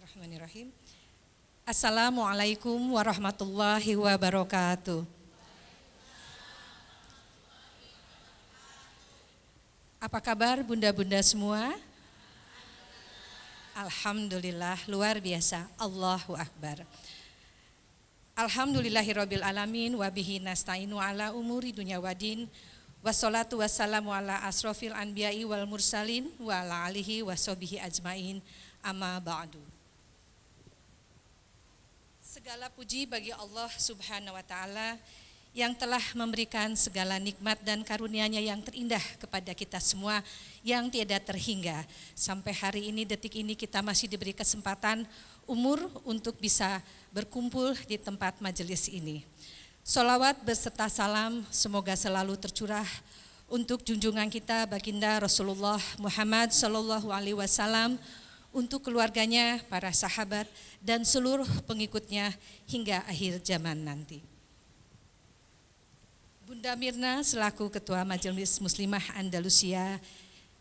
Bismillahirrahmanirrahim. Assalamualaikum warahmatullahi wabarakatuh. Apa kabar bunda-bunda semua? Alhamdulillah, luar biasa. Allahu Akbar. Alhamdulillahirabbil alamin wa bihi nasta'inu ala umuri dunya waddin. Wassalatu wassalamu ala asrofil anbiya'i wal mursalin wa ala alihi wa sahbihi ajmain. Amma ba'du. Segala puji bagi Allah Subhanahu wa taala yang telah memberikan segala nikmat dan karunia-Nya yang terindah kepada kita semua yang tiada terhingga. Sampai hari ini, detik ini kita masih diberi kesempatan umur untuk bisa berkumpul di tempat majelis ini. Sholawat beserta salam semoga selalu tercurah untuk junjungan kita baginda Rasulullah Muhammad sallallahu alaihi wasallam, untuk keluarganya, para sahabat, dan seluruh pengikutnya hingga akhir zaman nanti. Bunda Mirna selaku Ketua Majelis Muslimah Andalusia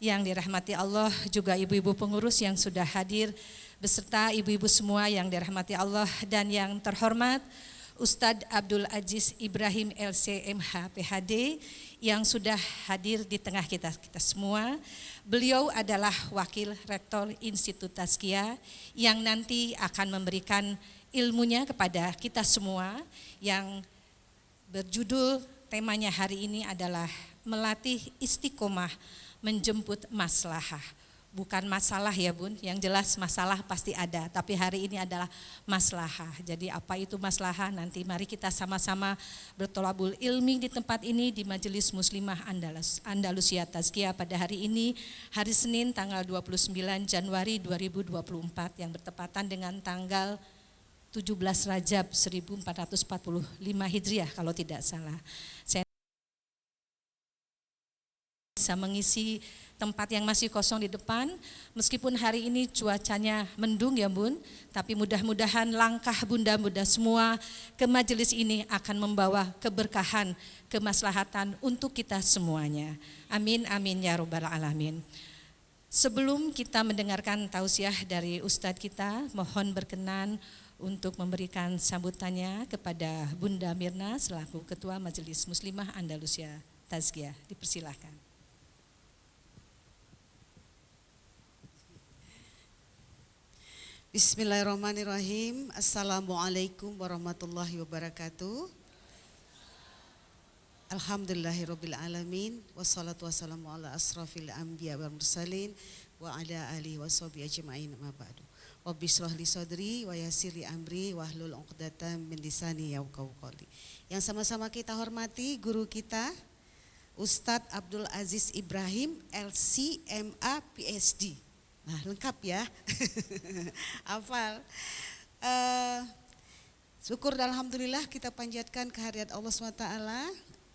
yang dirahmati Allah, juga ibu-ibu pengurus yang sudah hadir, beserta ibu-ibu semua yang dirahmati Allah, dan yang terhormat Ustadz Abdul Aziz Ibrahim LCMH PhD yang sudah hadir di tengah kita semua. Beliau adalah Wakil Rektor Institut Tazkiyah yang nanti akan memberikan ilmunya kepada kita semua, yang berjudul temanya hari ini adalah melatih istiqomah menjemput maslahah. Bukan masalah ya bun, yang jelas masalah pasti ada, tapi hari ini adalah maslahah. Jadi apa itu maslahah? Nanti mari kita sama-sama bertolabul ilmi di tempat ini di Majelis Muslimah Andalusia Tazkiyah pada hari ini, hari Senin tanggal 29 Januari 2024 yang bertepatan dengan tanggal 17 Rajab 1445 Hijriah kalau tidak salah. Saya bisa mengisi tempat yang masih kosong di depan, meskipun hari ini cuacanya mendung ya bun, tapi mudah-mudahan langkah bunda-bunda semua ke majelis ini akan membawa keberkahan, kemaslahatan untuk kita semuanya. Amin, amin ya rabbal alamin. Sebelum kita mendengarkan tausiah dari Ustadz kita, mohon berkenan untuk memberikan sambutannya kepada Bunda Mirna selaku Ketua Majelis Muslimah Andalusia Tazkiyah. Dipersilahkan. Bismillahirrahmanirrahim. Assalamualaikum warahmatullahi wabarakatuh. Alhamdulillahirabbil alamin, wassalatu wassalamu ala asrafil anbiya wal mursalin wa ala alihi washabihi ajmain, amma ba'du. Rabbi shrah li sadri wa yassir li amri wahlul 'uqdatam min lisani yafqahu qawli. Yang sama-sama kita hormati guru kita Ustadz Abdul Aziz Ibrahim LCMA PhD. Nah, lengkap ya. Hafal. Syukur dan alhamdulillah kita panjatkan kehadirat Allah SWT,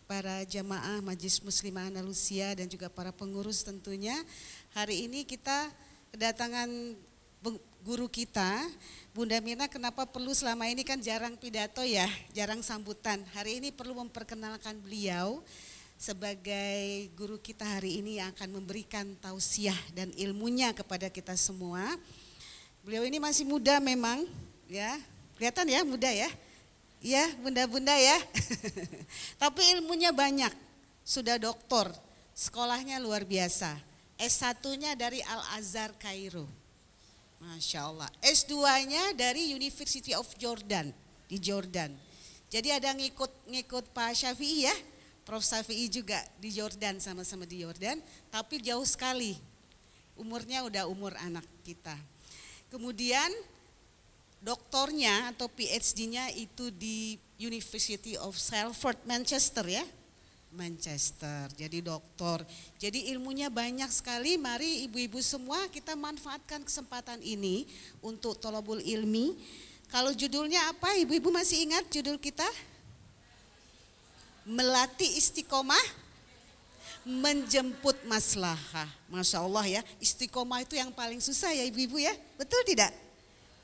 para jamaah Majelis Muslimah Andalusia dan juga para pengurus tentunya. Hari ini kita kedatangan guru kita, Bunda Mirna. Kenapa perlu selama ini kan jarang pidato ya, jarang sambutan. Hari ini perlu memperkenalkan beliau sebagai guru kita hari ini yang akan memberikan tausiah dan ilmunya kepada kita semua. Beliau ini masih muda memang ya, kelihatan ya muda ya, ya bunda-bunda ya. Tapi ilmunya banyak, sudah doktor, sekolahnya luar biasa. S1-nya dari Al-Azhar Kairo, Masya Allah. S2-nya dari University of Jordan di Jordan. Jadi ada ngikut Pak Syafi'i ya. Prof. Syafi'i juga di Jordan, sama-sama di Jordan, tapi jauh sekali. Umurnya udah umur anak kita. Kemudian doktornya atau PhD-nya itu di University of Salford, Manchester ya. Manchester, jadi doktor. Jadi ilmunya banyak sekali. Mari ibu-ibu semua kita manfaatkan kesempatan ini untuk thalabul ilmi. Kalau judulnya apa? Ibu-ibu masih ingat judul kita? Melatih istiqomah menjemput maslahah. Masya Allah ya, istiqomah itu yang paling susah ya ibu-ibu ya, betul tidak?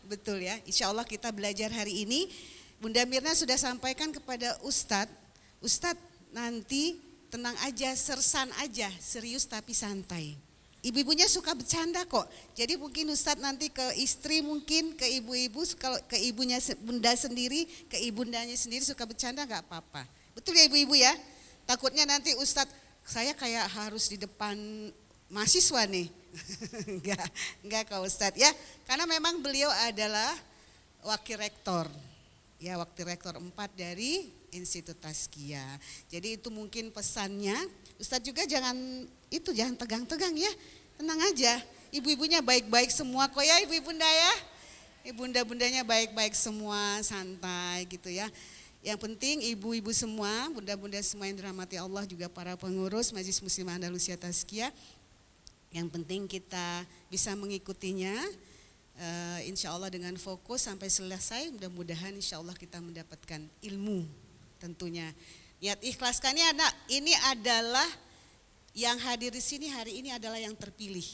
Betul ya, insya Allah kita belajar hari ini. Bunda Mirna sudah sampaikan kepada Ustadz nanti tenang aja, sersan aja, serius tapi santai. ibu-ibunya suka bercanda kok. Jadi mungkin Ustadz nanti ke istri, mungkin ke ibu-ibu, kalau ke ibunya bunda sendiri, ke ibundanya sendiri suka bercanda nggak apa-apa. Betul ya ibu-ibu ya? Takutnya nanti Ustadz, saya kayak harus di depan mahasiswa nih. enggak kok Ustadz ya. Karena memang beliau adalah wakil rektor. Ya, wakil rektor 4 dari Institut Tazkiyah. Jadi itu mungkin pesannya. Ustadz juga jangan tegang-tegang ya. Tenang aja. Ibu-ibunya baik-baik semua kok ya ibu-ibunda ya. Bunda-bundanya baik-baik semua, santai gitu ya. Yang penting ibu-ibu semua, bunda-bunda semua yang dirahmati Allah, juga para pengurus Majelis Muslimah Andalusia Tazkiyah. Yang penting kita bisa mengikutinya, insya Allah dengan fokus sampai selesai. Mudah-mudahan insya Allah kita mendapatkan ilmu tentunya. Niat ikhlaskan ini adalah yang hadir di sini hari ini adalah yang terpilih.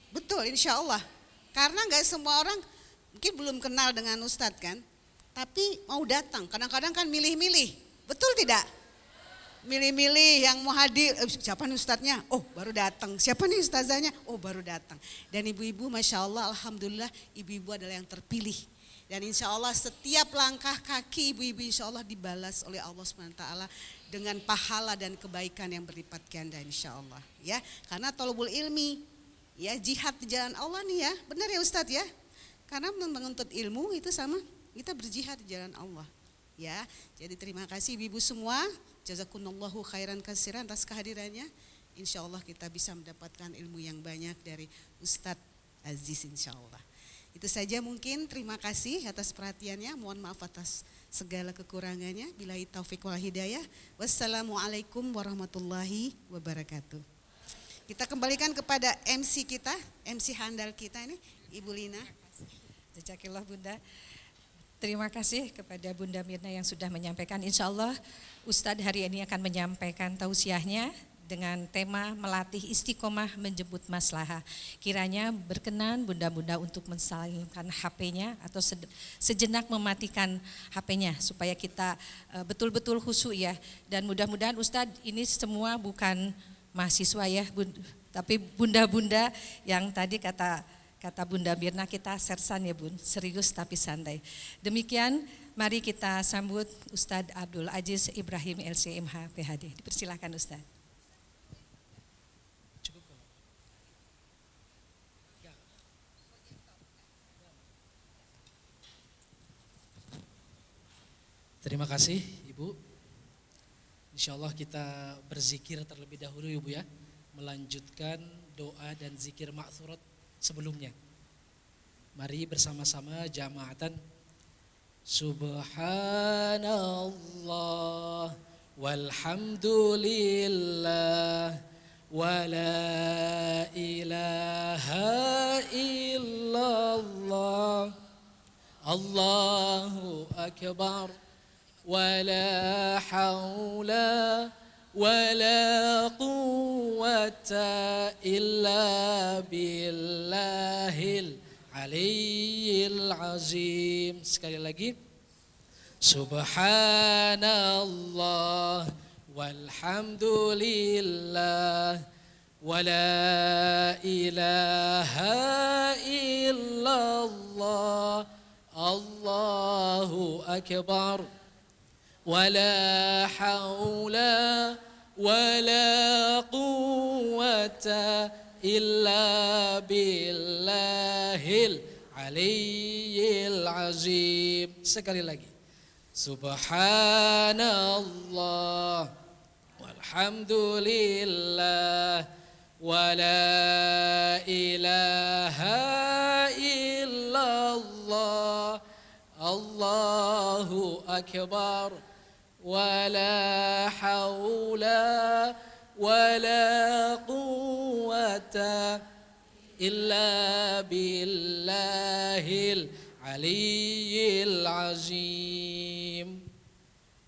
Betul, insya Allah. Karena nggak semua orang mungkin belum kenal dengan Ustadz kan, tapi mau datang. Kadang-kadang kan milih-milih, betul tidak? Milih-milih yang mau hadir. Siapa nih Ustadznya? Oh baru datang. Siapa nih Ustazahnya? Oh baru datang. Dan ibu-ibu, masya Allah, alhamdulillah, ibu-ibu adalah yang terpilih. Dan insya Allah setiap langkah kaki ibu-ibu insya Allah dibalas oleh Allah SWT dengan pahala dan kebaikan yang berlipat ganda insya Allah. Ya, karena thalabul ilmi, ya jihad di jalan Allah nih ya, benar ya Ustadz ya. Karena menuntut ilmu itu sama kita berjihad di jalan Allah. Ya, jadi terima kasih ibu-ibu semua. Jazakumullahu khairan katsiran atas kehadirannya. Insya Allah kita bisa mendapatkan ilmu yang banyak dari Ustadz Aziz insya Allah. Itu saja mungkin, terima kasih atas perhatiannya, mohon maaf atas segala kekurangannya. Billahi taufik wal hidayah. Wassalamualaikum warahmatullahi wabarakatuh. Kita kembalikan kepada MC kita, MC handal kita ini, Ibu Lina. Jazakillah Bunda. Terima kasih kepada Bunda Mirna yang sudah menyampaikan. Insya Allah Ustadz hari ini akan menyampaikan tausiahnya dengan tema melatih istiqomah menjemput maslahah. Kiranya berkenan bunda-bunda untuk mensalingkan HP-nya atau sejenak mematikan HP-nya supaya kita betul-betul khusyuk ya. Dan mudah-mudahan Ustadz ini semua bukan mahasiswa ya, tapi bunda-bunda yang tadi kata Bunda Mirna, kita sersan ya Bun, serius tapi santai. Demikian, mari kita sambut Ustadz Abdul Aziz Ibrahim LCMH PhD. Dipersilakan Ustadz. Terima kasih Ibu. Insya Allah kita berzikir terlebih dahulu Ibu ya. Melanjutkan doa dan zikir ma'thurat sebelumnya. Mari bersama-sama jamaatan. Subhanallah walhamdulillah wa la ilaha illallah Allahu akbar ولا حول ولا قوة إلا بالله العلي العظيم. Sekali lagi. Subhanallah walhamdulillah wala ilaha illallah Allahu akbar ولا حول ولا قوة إلا بالله العلي العظيم. Sekali lagi. Subhanallah walhamdulillah wala ilaha illallah Allahu akbar ولا حول ولا قوة إلا بالله العلي العظيم.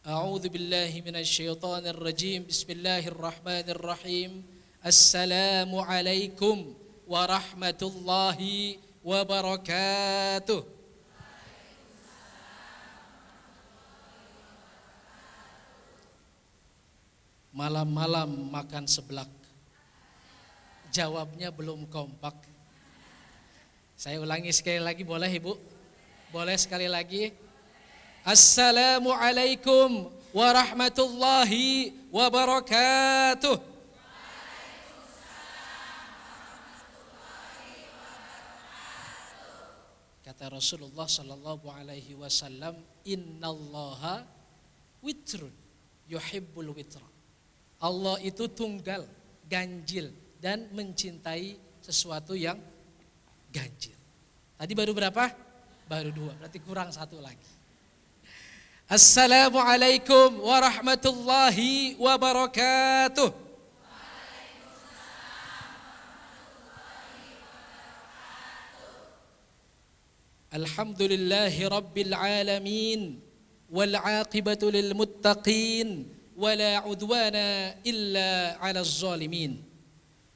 أعوذ بالله من الشيطان الرجيم. بسم الله الرحمن الرحيم. السلام عليكم ورحمة الله وبركاته. Malam-malam makan seblak, Jawabnya belum kompak. Saya ulangi sekali lagi, boleh Ibu? Boleh sekali lagi? Assalamualaikum warahmatullahi wabarakatuh. Kata Rasulullah sallallahu alaihi wasallam, innallaha witrun yuhibbul witra. Allah itu tunggal, ganjil, dan mencintai sesuatu yang ganjil. Tadi baru berapa? Baru 2, berarti kurang 1 lagi. Assalamualaikum warahmatullahi wabarakatuh. Alhamdulillahi rabbil alamin wal aqibatu lil muttaqin wala udwana illa 'alal zalimin.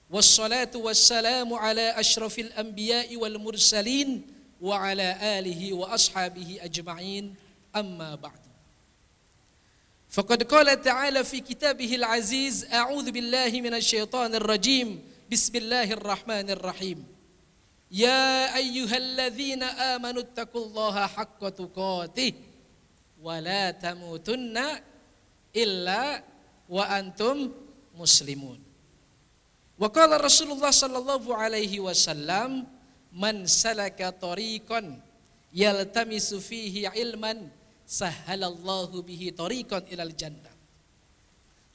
Wassalatu wassalamu ala asyrafil anbiya'i wal mursalin wa ala alihi wa ashabihi ajma'in, amma ba'du. Faqad qala ta'ala fi kitabihil aziz, a'udzu billahi minasy syaithanir rajim. Bismillahirrahmanirrahim. Ya ayyuhalladzina amanu taqullaha haqqa tuqatih wa la tamutunna illa wa antum muslimun. Wa qala Rasulullah sallallahu alaihi wasallam, man salaka tariqan yaltamisu fihi ilman sahhalallahu bihi tariqan ilal jannah.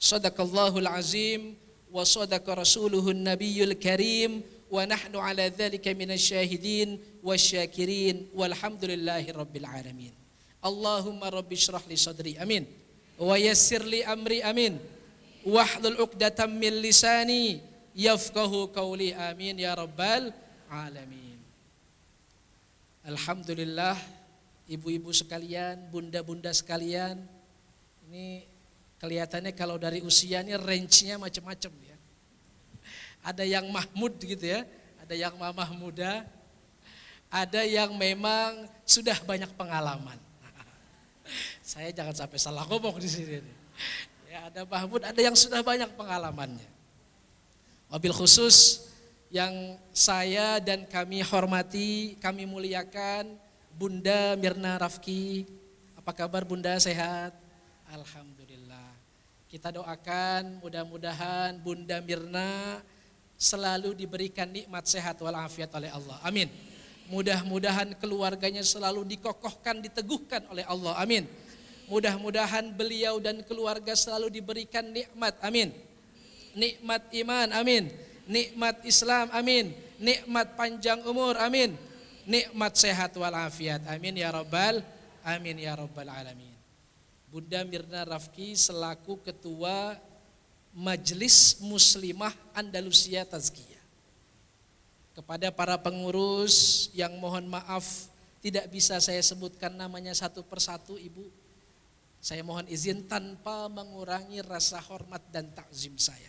Shadaqallahul azim wa shadaqa rasuluhun nabiyyul karim wa nahnu ala dzalika minasyahidin wasyakirin walhamdulillahi rabbil alamin. Allahumma rabbi shrah li sadri, amin, wa yassir li amri, amin, wahlul 'uqdatam min lisani yafqahu qawli, amin ya rabbal alamin. Alhamdulillah, ibu-ibu sekalian, bunda-bunda sekalian, ini kelihatannya kalau dari usia ini range-nya macam-macam ya. Ada yang mahmud gitu ya, ada yang mamah muda, ada yang memang sudah banyak pengalaman. Saya jangan sampai salah ngomong di sini. Ya, ada mahmud, ada yang sudah banyak pengalamannya. Wabil khusus yang saya dan kami hormati, kami muliakan Bunda Mirna Rafki. Apa kabar Bunda, sehat? Alhamdulillah. Kita doakan mudah-mudahan Bunda Mirna selalu diberikan nikmat sehat walafiat oleh Allah. Amin. Mudah-mudahan keluarganya selalu dikokohkan, diteguhkan oleh Allah. Amin. Mudah-mudahan beliau dan keluarga selalu diberikan nikmat. Amin. Nikmat iman, amin. Nikmat Islam, amin. Nikmat panjang umur, amin. Nikmat sehat walafiat, amin ya rabbal, amin ya rabbal alamin. Bunda Mirna Rafki selaku ketua Majelis Muslimah Andalusia Tazkiyah. Kepada para pengurus yang mohon maaf tidak bisa saya sebutkan namanya satu persatu, Ibu. Saya mohon izin tanpa mengurangi rasa hormat dan takzim saya.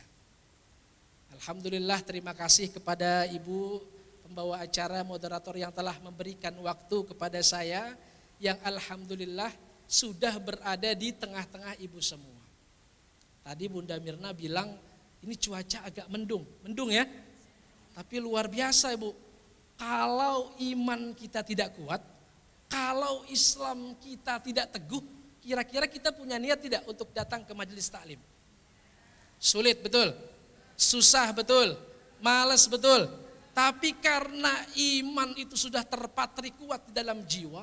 Alhamdulillah, terima kasih kepada Ibu pembawa acara, moderator yang telah memberikan waktu kepada saya, yang alhamdulillah sudah berada di tengah-tengah Ibu semua. Tadi Bunda Mirna bilang ini cuaca agak mendung ya, tapi luar biasa Ibu. Kalau iman kita tidak kuat, kalau Islam kita tidak teguh, kira-kira kita punya niat tidak untuk datang ke majelis taklim? Sulit betul. Susah betul, malas betul. Tapi karena iman itu sudah terpatri kuat di dalam jiwa,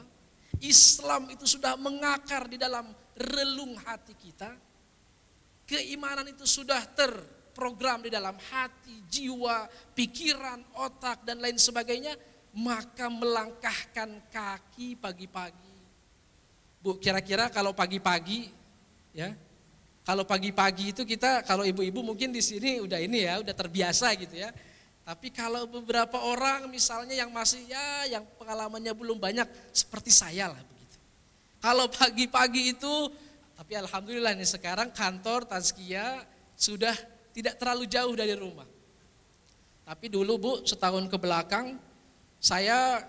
Islam itu sudah mengakar di dalam relung hati kita, keimanan itu sudah terprogram di dalam hati, jiwa, pikiran, otak, dan lain sebagainya, maka melangkahkan kaki pagi-pagi. Bu, kira-kira kalau pagi-pagi ya, kalau pagi-pagi itu kita, kalau ibu-ibu mungkin di sini udah ini ya, udah terbiasa gitu ya. Tapi kalau beberapa orang misalnya yang masih ya, yang pengalamannya belum banyak seperti saya lah begitu. Kalau pagi-pagi itu, tapi alhamdulillah nih sekarang kantor Tazkiyah sudah tidak terlalu jauh dari rumah. Tapi dulu Bu, setahun ke belakang saya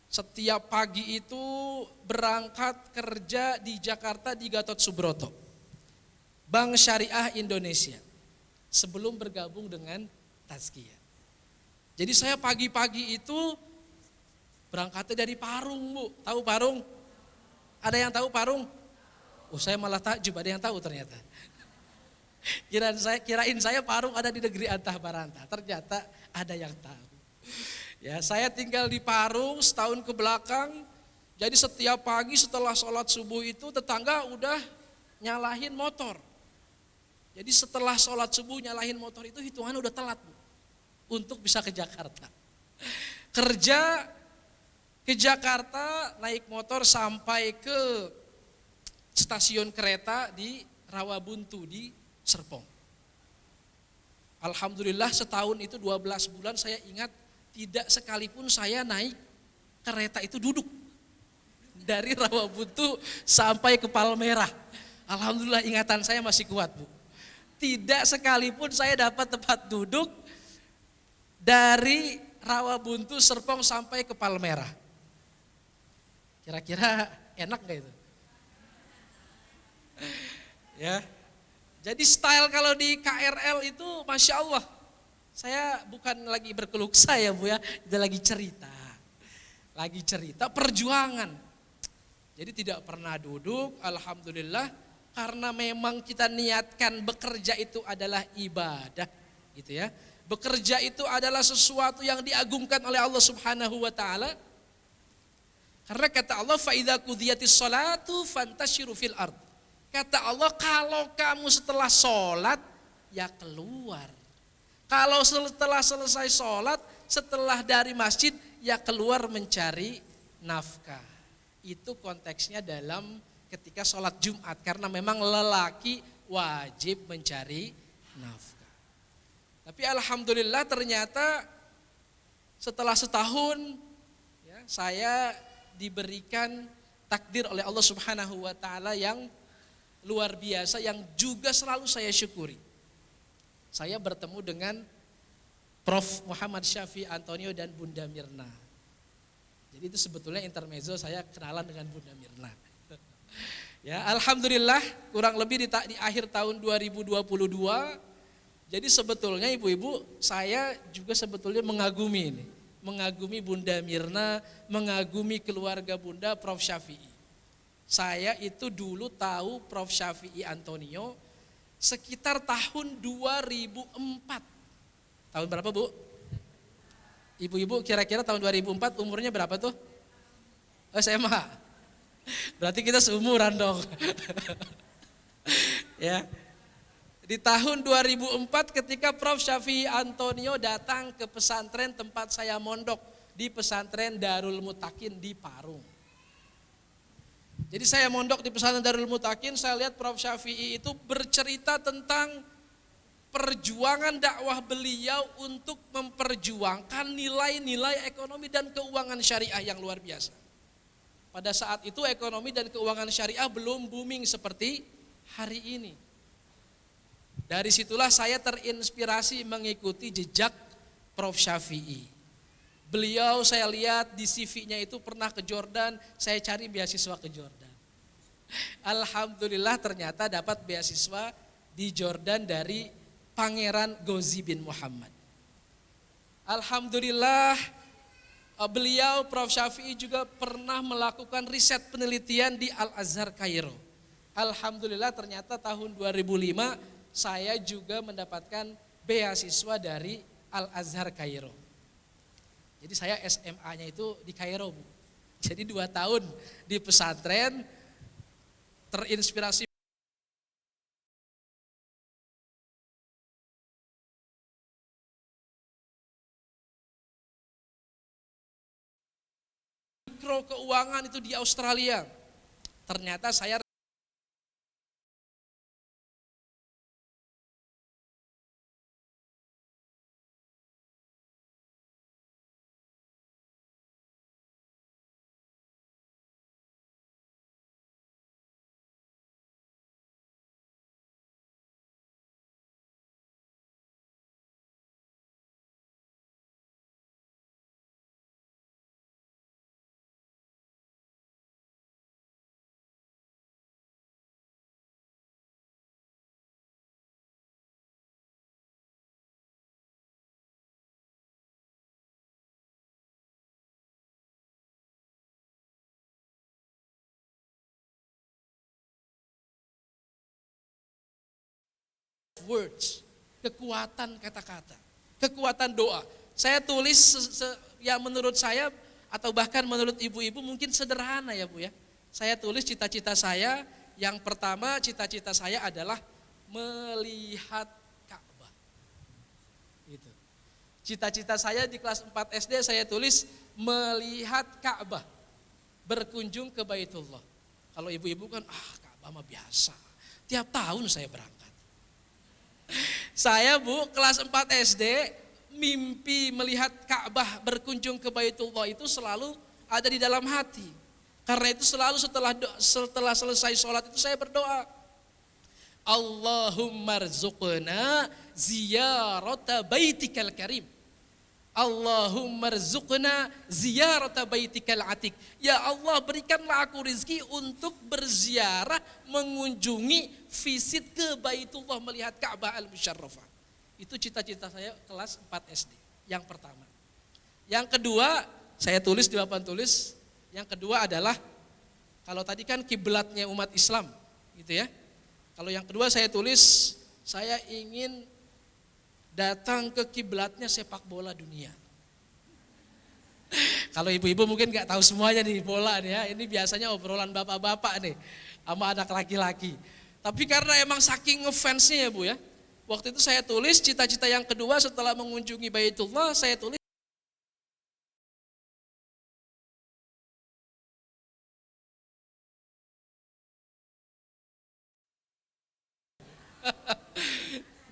setiap pagi itu berangkat kerja di Jakarta di Gatot Subroto, Bank Syariah Indonesia, sebelum bergabung dengan Tazkiyah. Jadi saya pagi-pagi itu berangkatnya dari Parung, Bu. Tahu Parung? Ada yang tahu Parung? Oh, saya malah takjub ada yang tahu ternyata. Kirain saya Parung ada di negeri Antah Baranta. Ternyata ada yang tahu. Ya, saya tinggal di Parung setahun ke belakang. Jadi setiap pagi setelah sholat subuh itu tetangga udah nyalahin motor. Jadi setelah sholat subuh nyalahin motor itu hitungan udah telat, Bu, untuk bisa ke Jakarta. Kerja ke Jakarta naik motor sampai ke stasiun kereta di Rawabuntu di Serpong. Alhamdulillah setahun itu 12 bulan saya ingat tidak sekalipun saya naik kereta itu duduk. Dari Rawabuntu sampai ke Palmerah. Alhamdulillah ingatan saya masih kuat, Bu. Tidak sekalipun saya dapat tempat duduk dari Rawabuntu Serpong sampai ke Palmerah. Kira-kira enak gak itu? Ya. Jadi style kalau di KRL itu Masya Allah. Saya bukan lagi berkeluh kesah ya, Bu ya. Kita lagi cerita. Lagi cerita perjuangan. Jadi tidak pernah duduk, alhamdulillah, karena memang kita niatkan bekerja itu adalah ibadah, gitu ya. Bekerja itu adalah sesuatu yang diagungkan oleh Allah Subhanahu wa taala. Karena kata Allah fa idza qudiyatis sholatu fantashiru fil ard. Kata Allah kalau kamu setelah sholat ya keluar. Kalau setelah selesai sholat, setelah dari masjid ya keluar mencari nafkah. Itu konteksnya dalam ketika sholat Jumat. Karena memang lelaki wajib mencari nafkah. Tapi alhamdulillah ternyata setelah setahun ya, saya diberikan takdir oleh Allah Subhanahu wa taala yang luar biasa yang juga selalu saya syukuri. Saya bertemu dengan Prof. Muhammad Syafi Antonio dan Bunda Mirna. Jadi itu sebetulnya intermezzo saya kenalan dengan Bunda Mirna. Ya, alhamdulillah kurang lebih di akhir tahun 2022. Jadi sebetulnya ibu-ibu saya juga sebetulnya mengagumi ini. Mengagumi Bunda Mirna, mengagumi keluarga Bunda Prof. Syafi'i. Saya itu dulu tahu Prof. Syafi'i Antonio sekitar tahun 2004. Tahun berapa, Bu? Ibu-ibu kira-kira tahun 2004 umurnya berapa tuh? SMA. Berarti kita seumuran dong. Ya. Di tahun 2004 ketika Prof. Syafi'i Antonio datang ke pesantren tempat saya mondok di pesantren Darul Mutakin di Parung. Jadi saya mondok di pesantren Darul Mutakin, saya lihat Prof. Syafi'i itu bercerita tentang perjuangan dakwah beliau untuk memperjuangkan nilai-nilai ekonomi dan keuangan syariah yang luar biasa. Pada saat itu ekonomi dan keuangan syariah belum booming seperti hari ini. Dari situlah saya terinspirasi mengikuti jejak Prof. Syafi'i. Beliau saya lihat di CV-nya itu pernah ke Jordan, saya cari beasiswa ke Jordan. Alhamdulillah ternyata dapat beasiswa di Jordan dari Pangeran Ghazi bin Muhammad. Alhamdulillah beliau Prof. Syafi'i juga pernah melakukan riset penelitian di Al-Azhar Kairo. Alhamdulillah ternyata tahun 2005 saya juga mendapatkan beasiswa dari Al-Azhar Kairo. Jadi saya SMA-nya itu di Kairo, Bu. Jadi 2 tahun di pesantren terinspirasi mikro keuangan itu di Australia. Ternyata saya words, kekuatan kata-kata, kekuatan doa. Saya tulis yang menurut saya atau bahkan menurut ibu-ibu mungkin sederhana ya Bu ya. Saya tulis cita-cita saya, yang pertama cita-cita saya adalah melihat Ka'bah. Gitu. Cita-cita saya di kelas 4 SD saya tulis melihat Ka'bah, berkunjung ke Baitullah. Kalau ibu-ibu kan, Ka'bah mah biasa, tiap tahun saya berangkat. Saya Bu, kelas 4 SD, mimpi melihat Ka'bah berkunjung ke Baitullah itu selalu ada di dalam hati. Karena itu selalu setelah selesai sholat itu saya berdoa. Allahumma rzuqna ziyarata baitikal karim. Allahumma rzuqna ziyarata baitikal atik. Ya Allah, berikanlah aku rezeki untuk berziarah, mengunjungi, visit ke Baitullah, melihat Ka'bah al-Musyarrafah. Itu cita-cita saya kelas 4 SD, yang pertama. Yang kedua, saya tulis di papan tulis, yang kedua adalah, kalau tadi kan kiblatnya umat Islam, gitu ya. Kalau yang kedua saya tulis, saya ingin datang ke kiblatnya sepak bola dunia. Kalau ibu-ibu mungkin nggak tahu semuanya nih bola nih ya, ini biasanya obrolan bapak-bapak nih sama anak laki-laki. Tapi karena emang saking ngefansnya ya Bu ya, waktu itu saya tulis cita-cita yang kedua setelah mengunjungi Baitullah, saya tulis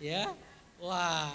ya, wah.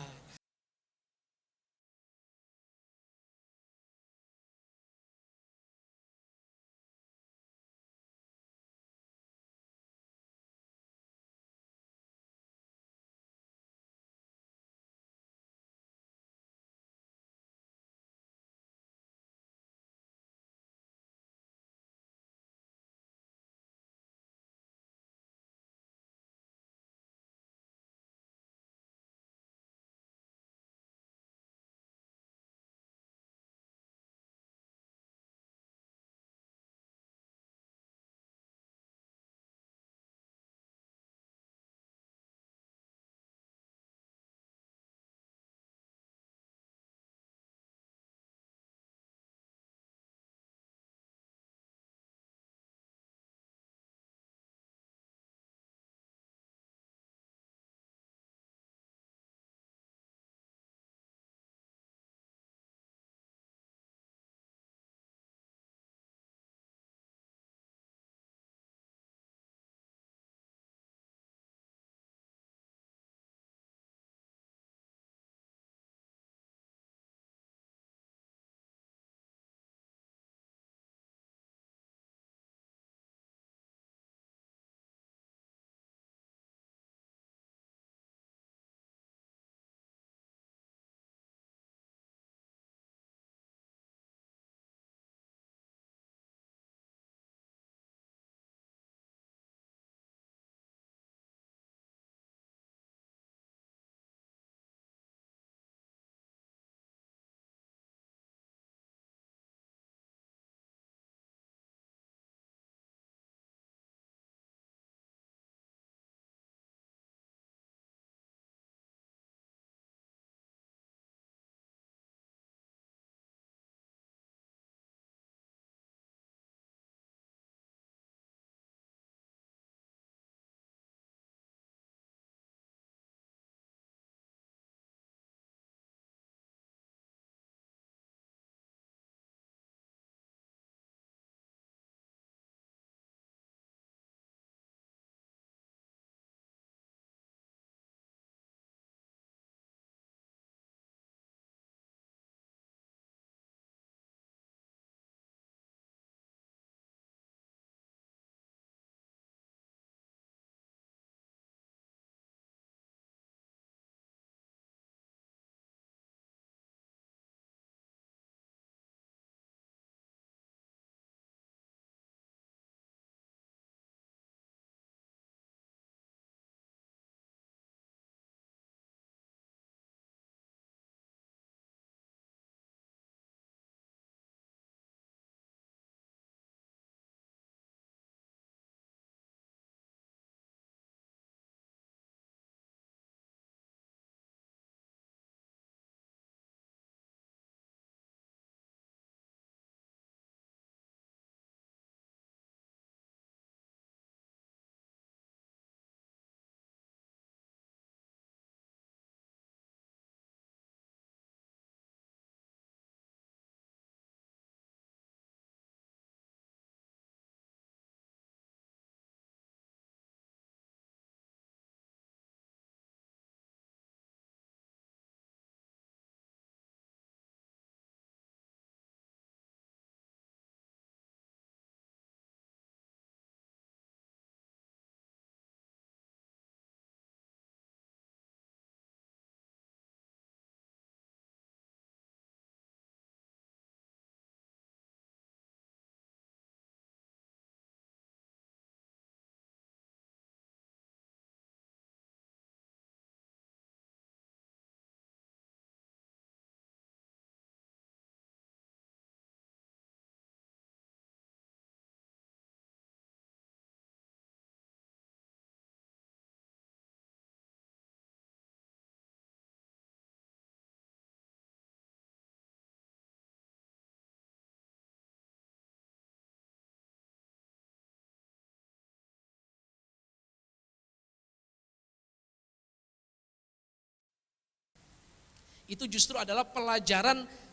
Itu justru adalah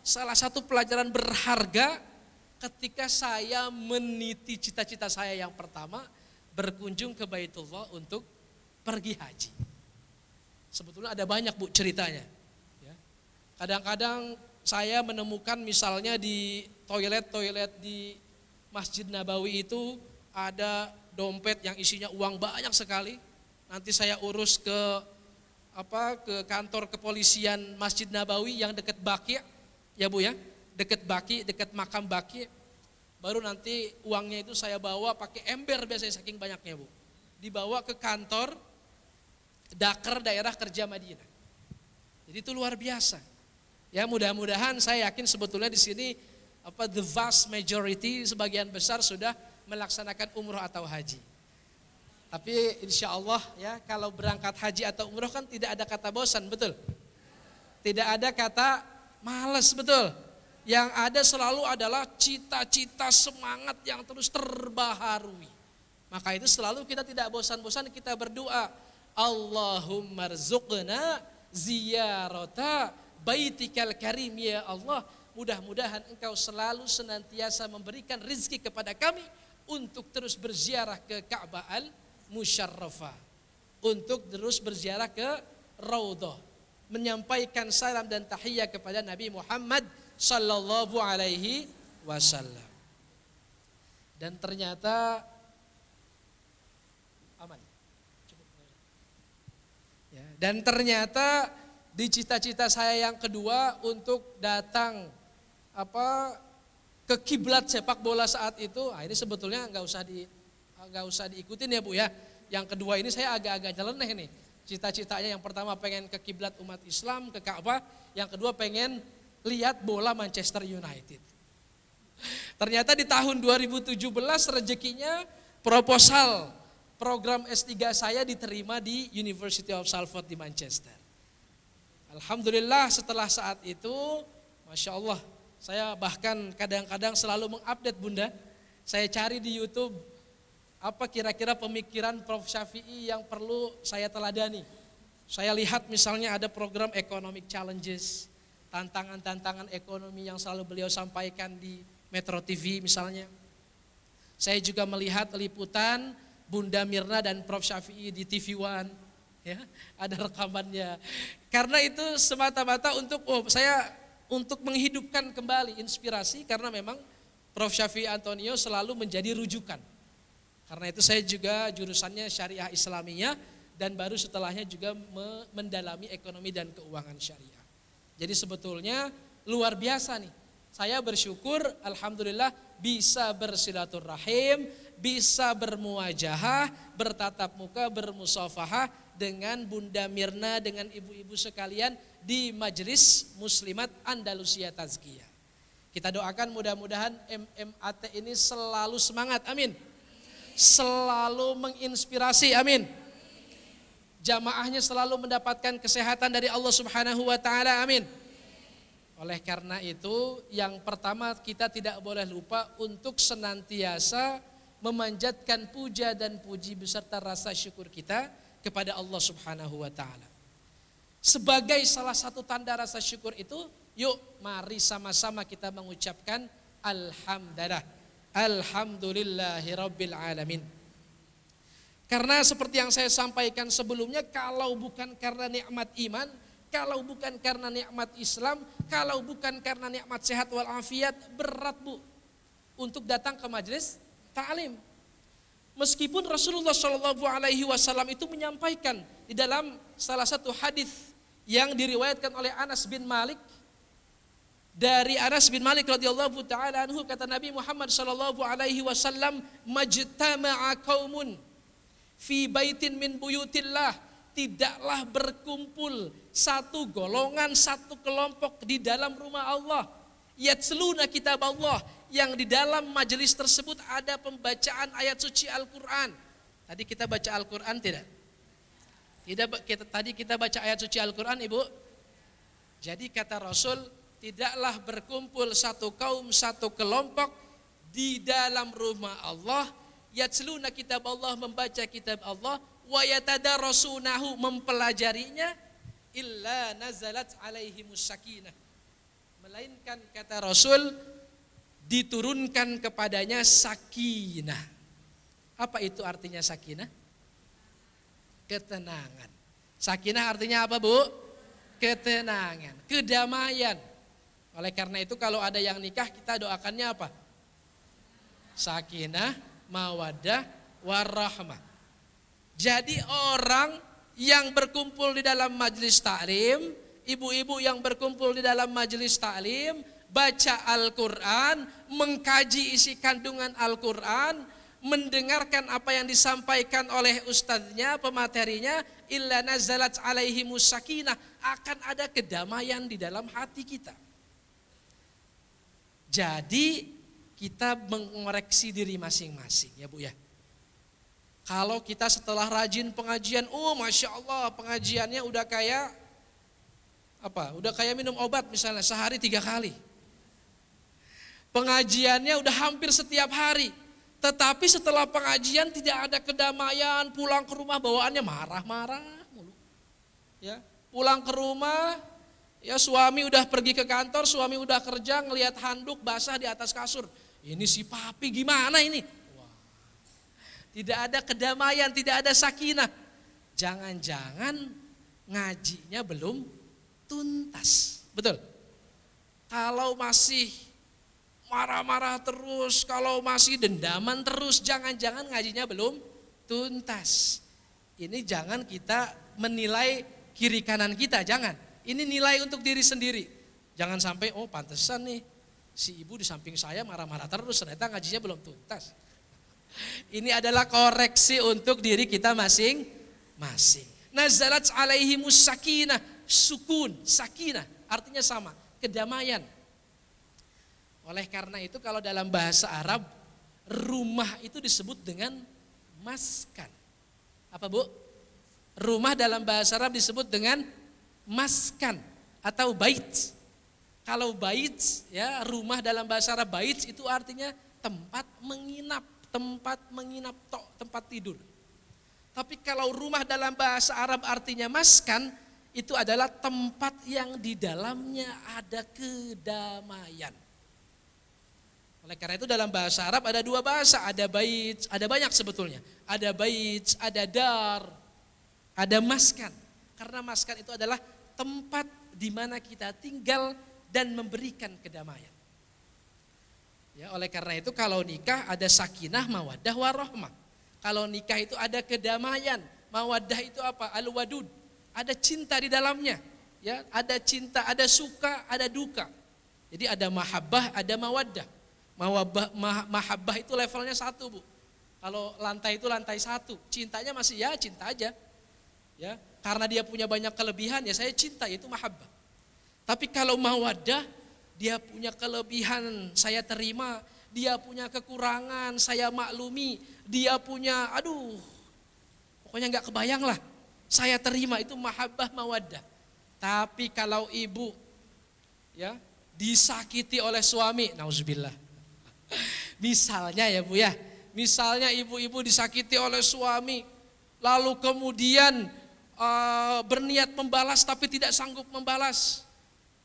salah satu pelajaran berharga ketika saya meniti cita-cita saya yang pertama, berkunjung ke Baitullah untuk pergi haji. Sebetulnya ada banyak Bu ceritanya. Ya. Kadang-kadang saya menemukan misalnya di toilet di Masjid Nabawi itu ada dompet yang isinya uang banyak sekali. Nanti saya urus ke kantor kepolisian Masjid Nabawi yang dekat Baqi', ya Bu ya, dekat Baqi', dekat makam Baqi'. Baru nanti uangnya itu saya bawa pakai ember biasanya saking banyaknya Bu. Dibawa ke kantor Dakar daerah kerja Madinah. Jadi itu luar biasa. Ya mudah-mudahan saya yakin sebetulnya di sini the vast majority sebagian besar sudah melaksanakan umroh atau haji. Tapi insya Allah ya kalau berangkat haji atau umroh kan tidak ada kata bosan, betul? Tidak ada kata malas, betul? Yang ada selalu adalah cita-cita semangat yang terus terbaharui. Maka itu selalu kita tidak bosan-bosan kita berdoa. Allahumma rzuqna ziyarata baitikal karim ya Allah. Mudah-mudahan engkau selalu senantiasa memberikan rizki kepada kami untuk terus berziarah ke Ka'bah Musyarrafah, untuk terus berziarah ke Raudhah, menyampaikan salam dan tahiyya kepada Nabi Muhammad sallallahu alaihi wasallam. Dan ternyata aman. Ya, dan ternyata di cita-cita saya yang kedua untuk datang ke kiblat sepak bola saat itu, ini sebetulnya nggak usah diikutin ya Bu ya. Yang kedua ini saya agak-agak nyeleneh nih. Cita-citanya yang pertama pengen ke kiblat umat Islam, ke Ka'bah. Yang kedua pengen lihat bola Manchester United. Ternyata di tahun 2017 rezekinya proposal program S3 saya diterima di University of Salford di Manchester. Alhamdulillah setelah saat itu, Masya Allah, saya bahkan kadang-kadang selalu mengupdate Bunda. Saya cari di YouTube apa kira-kira pemikiran Prof. Syafi'i yang perlu saya teladani. Saya lihat misalnya ada program Economic Challenges, tantangan-tantangan ekonomi yang selalu beliau sampaikan di Metro TV misalnya. Saya juga melihat liputan Bunda Mirna dan Prof. Syafi'i di TV One, ya, ada rekamannya. Karena itu semata-mata untuk menghidupkan kembali inspirasi, karena memang Prof. Syafi'i Antonio selalu menjadi rujukan. Karena itu saya juga jurusannya Syariah Islamiyah dan baru setelahnya juga mendalami ekonomi dan keuangan syariah. Jadi sebetulnya luar biasa nih. Saya bersyukur alhamdulillah bisa bersilaturahim, bisa bermuajahah, bertatap muka, bermusafahah dengan Bunda Mirna, dengan ibu-ibu sekalian di Majelis Muslimat Andalusia Tazkiyah. Kita doakan mudah-mudahan MMAT ini selalu semangat, amin. Selalu menginspirasi, amin. Jamaahnya selalu mendapatkan kesehatan dari Allah Subhanahu wa taala, amin. Oleh karena itu, yang pertama kita tidak boleh lupa untuk senantiasa memanjatkan puja dan puji beserta rasa syukur kita kepada Allah Subhanahu wa taala. Sebagai salah satu tanda rasa syukur itu, yuk mari sama-sama kita mengucapkan alhamdulillah. Alhamdulillahirabbil alamin. Karena seperti yang saya sampaikan sebelumnya, kalau bukan karena nikmat iman, kalau bukan karena nikmat Islam, kalau bukan karena nikmat sehat wal afiat, berat Bu untuk datang ke majelis ta'lim. Meskipun Rasulullah SAW itu menyampaikan di dalam salah satu hadis yang diriwayatkan oleh Anas bin Malik, dari Anas bin Malik radhiyallahu taala anhu, kata Nabi Muhammad sallallahu alaihi wasallam, majtama'a qaumun fi baitin min buyutillah, tidaklah berkumpul satu golongan, satu kelompok di dalam rumah Allah, yatsluna kitab Allah, yang di dalam majelis tersebut ada pembacaan ayat suci Al-Qur'an. Tadi kita baca Al-Qur'an tidak? Tadi kita baca ayat suci Al-Qur'an, Ibu. Jadi kata Rasul, tidaklah berkumpul satu kaum, satu kelompok di dalam rumah Allah, yatsluna kitab Allah, membaca kitab Allah, wa yatadarasunahu, mempelajarinya, illa nazalat alaihimus sakinah. Melainkan kata Rasul diturunkan kepadanya sakinah. Apa itu artinya sakinah? Ketenangan. Sakinah artinya apa, Bu? Ketenangan, kedamaian. Oleh karena itu kalau ada yang nikah kita doakannya apa? Sakinah, mawaddah, warahmah. Jadi orang yang berkumpul di dalam majelis taklim, ibu-ibu yang berkumpul di dalam majelis taklim, baca Al-Quran, mengkaji isi kandungan Al-Quran, mendengarkan apa yang disampaikan oleh ustadznya, pematerinya, illa nazalat alaihimus sakinah, akan ada kedamaian di dalam hati kita. Jadi kita mengoreksi diri masing-masing ya Bu ya. Kalau kita setelah rajin pengajian, oh Masya Allah pengajiannya udah kayak apa? Udah kayak minum obat misalnya sehari 3 kali. Pengajiannya udah hampir setiap hari. Tetapi setelah pengajian tidak ada kedamaian, pulang ke rumah bawaannya marah-marah mulu. Ya, pulang ke rumah, ya suami udah pergi ke kantor, suami udah kerja, ngelihat handuk basah di atas kasur. Ini si papi gimana ini? Wah. Tidak ada kedamaian, tidak ada sakinah. Jangan-jangan ngajinya belum tuntas. Betul? Kalau masih marah-marah terus, kalau masih dendaman terus, jangan-jangan ngajinya belum tuntas. Ini jangan kita menilai kiri kanan kita, jangan. Ini nilai untuk diri sendiri. Jangan sampai, oh pantesan nih, si ibu di samping saya marah-marah terus, ternyata ngajinya belum tuntas. Ini adalah koreksi untuk diri kita masing-masing. Nazalat alaihimus sakinah, sukun, sakinah, artinya sama, kedamaian. Oleh karena itu kalau dalam bahasa Arab, rumah itu disebut dengan maskan. Apa Bu? Rumah dalam bahasa Arab disebut dengan maskan atau bait. Kalau bait, ya rumah dalam bahasa Arab bait itu artinya tempat menginap tempat tidur. Tapi kalau rumah dalam bahasa Arab artinya maskan, itu adalah tempat yang di dalamnya ada kedamaian. Oleh karena itu dalam bahasa Arab ada 2 bahasa, ada bait, ada banyak sebetulnya. Ada bait, ada dar, ada maskan. Karena maskan itu adalah tempat di mana kita tinggal dan memberikan kedamaian. Ya, oleh karena itu kalau nikah ada sakinah, mawaddah, warahmah. Kalau nikah itu ada kedamaian, mawaddah itu apa? Al-wadud. Ada cinta di dalamnya. Ya, ada cinta, ada suka, ada duka. Jadi ada mahabbah, ada mawaddah. Mahabbah itu levelnya 1 Bu. Kalau lantai itu lantai 1, cintanya masih ya cinta aja. Ya, karena dia punya banyak kelebihan ya saya cinta, itu mahabbah. Tapi kalau mawaddah, dia punya kelebihan saya terima, dia punya kekurangan saya maklumi, dia punya pokoknya nggak kebayang lah, saya terima, itu mahabbah mawaddah. Tapi kalau ibu ya disakiti oleh suami, nauzubillah. Misalnya ya Bu ya, misalnya ibu-ibu disakiti oleh suami, lalu kemudian berniat membalas tapi tidak sanggup membalas.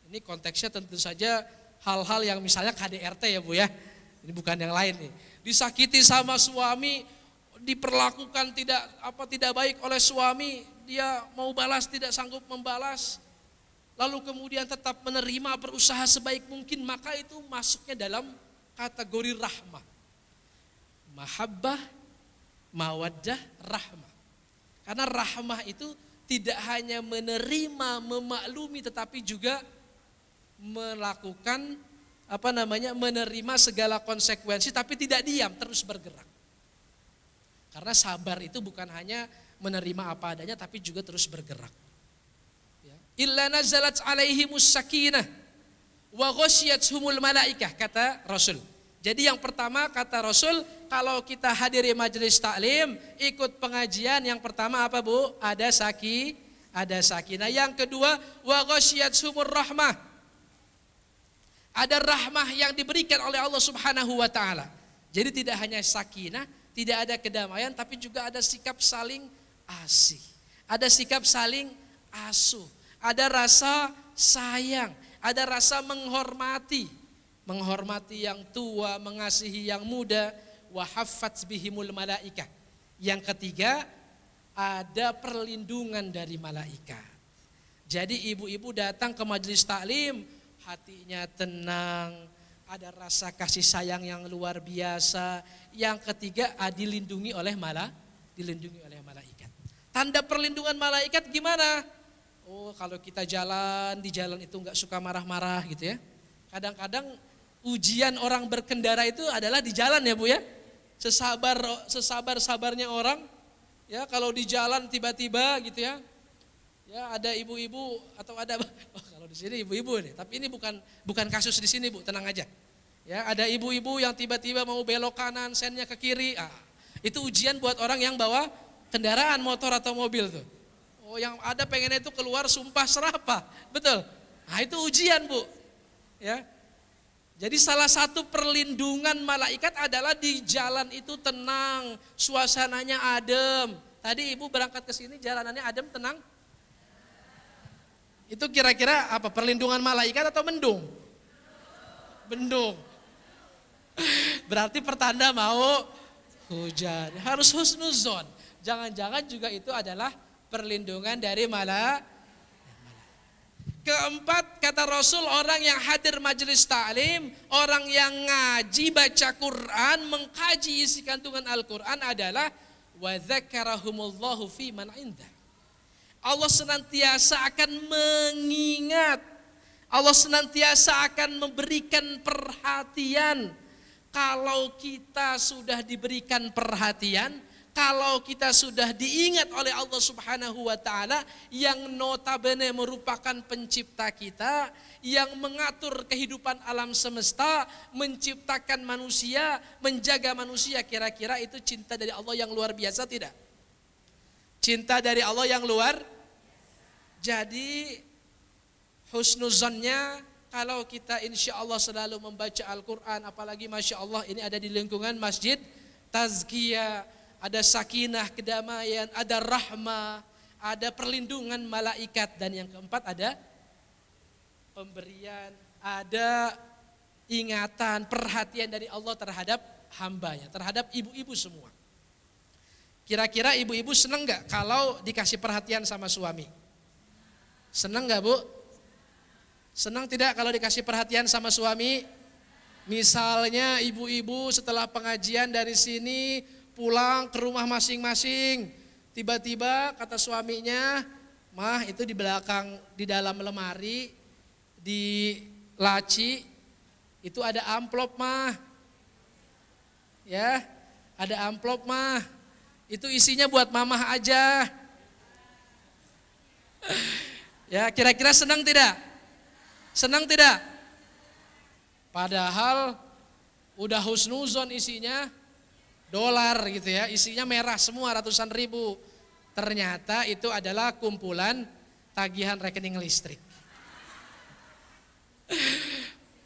Ini konteksnya tentu saja hal-hal yang misalnya KDRT ya Bu ya, ini bukan yang lain nih. Disakiti sama suami, diperlakukan tidak baik oleh suami, dia mau balas tidak sanggup membalas, lalu kemudian tetap menerima, berusaha sebaik mungkin, maka itu masuknya dalam kategori rahmah. Mahabbah, mawaddah, rahmah. Karena rahmah itu tidak hanya menerima, memaklumi, tetapi juga melakukan menerima segala konsekuensi, tapi tidak diam, terus bergerak. Karena sabar itu bukan hanya menerima apa adanya, tapi juga terus bergerak. Illa nazalat alaihimus sakinah wa ghasyiyatuhumul malaikah, kata Rasul. Jadi yang pertama kata Rasul, kalau kita hadiri majelis taklim, ikut pengajian, yang pertama apa Bu? Ada sakinah. Yang kedua, wa ghasyiyatuhumur rahmah. Ada rahmah yang diberikan oleh Allah Subhanahu wa taala. Jadi tidak hanya sakinah, tidak ada kedamaian, tapi juga ada sikap saling asih. Ada sikap saling asuh. ada rasa sayang, ada rasa menghormati yang tua, mengasihi yang muda. Wa haffat bihimul malaikah. Yang ketiga, ada perlindungan dari malaikat. Jadi ibu-ibu datang ke majelis taklim, hatinya tenang, ada rasa kasih sayang yang luar biasa. Yang ketiga, dilindungi oleh malaikat. Tanda perlindungan malaikat gimana? Oh, kalau kita di jalan itu enggak suka marah-marah gitu ya. Kadang-kadang ujian orang berkendara itu adalah di jalan ya Bu ya. Sesabar-sabarnya orang ya, kalau di jalan tiba-tiba gitu ya. Ya, ada ibu-ibu atau ada kalau di sini ibu-ibu nih, tapi ini bukan kasus di sini Bu, tenang aja. Ya, ada ibu-ibu yang tiba-tiba mau belok kanan, sennya ke kiri. Itu ujian buat orang yang bawa kendaraan motor atau mobil tuh. Oh, yang ada pengennya itu keluar sumpah serapah. Betul. Nah, itu ujian, Bu. Ya. Jadi salah satu perlindungan malaikat adalah di jalan itu tenang, suasananya adem. Tadi Ibu berangkat ke sini jalanannya adem, tenang. Itu kira-kira apa? Perlindungan malaikat atau mendung? Bendung. Berarti pertanda mau hujan. Harus husnuzon. Jangan-jangan juga itu adalah perlindungan dari malaikat. Keempat, kata Rasul, orang yang hadir majelis taklim, orang yang ngaji baca Quran, mengkaji isi kandungan Al-Quran adalah wa dzakarahumullahu fi man indah. Allah senantiasa akan mengingat, Allah senantiasa akan memberikan perhatian. Kalau kita sudah diberikan perhatian, kalau kita sudah diingat oleh Allah Subhanahu wa taala yang notabene merupakan pencipta kita, yang mengatur kehidupan alam semesta, menciptakan manusia, menjaga manusia, kira-kira itu cinta dari Allah yang luar biasa tidak? Cinta dari Allah yang luar. Jadi husnuzannya kalau kita insya Allah selalu membaca Al-Quran, apalagi Masya Allah ini ada di lingkungan masjid, tazkiyah, ada sakinah, kedamaian, ada rahmah, ada perlindungan malaikat, dan yang keempat ada pemberian, ada ingatan, perhatian dari Allah terhadap hambanya, terhadap ibu-ibu semua. Kira-kira ibu-ibu senang gak kalau dikasih perhatian sama suami? Senang gak Bu? Senang tidak kalau dikasih perhatian sama suami? Misalnya ibu-ibu setelah pengajian dari sini pulang ke rumah masing-masing, tiba-tiba kata suaminya, "Mah, itu di belakang, di dalam lemari, di laci, itu ada amplop Mah. Ya, ada amplop Mah. Itu isinya buat mamah aja." Ya, kira-kira senang tidak? Senang tidak? Padahal udah husnuzon isinya dolar gitu ya, isinya merah semua ratusan ribu. Ternyata itu adalah kumpulan tagihan rekening listrik.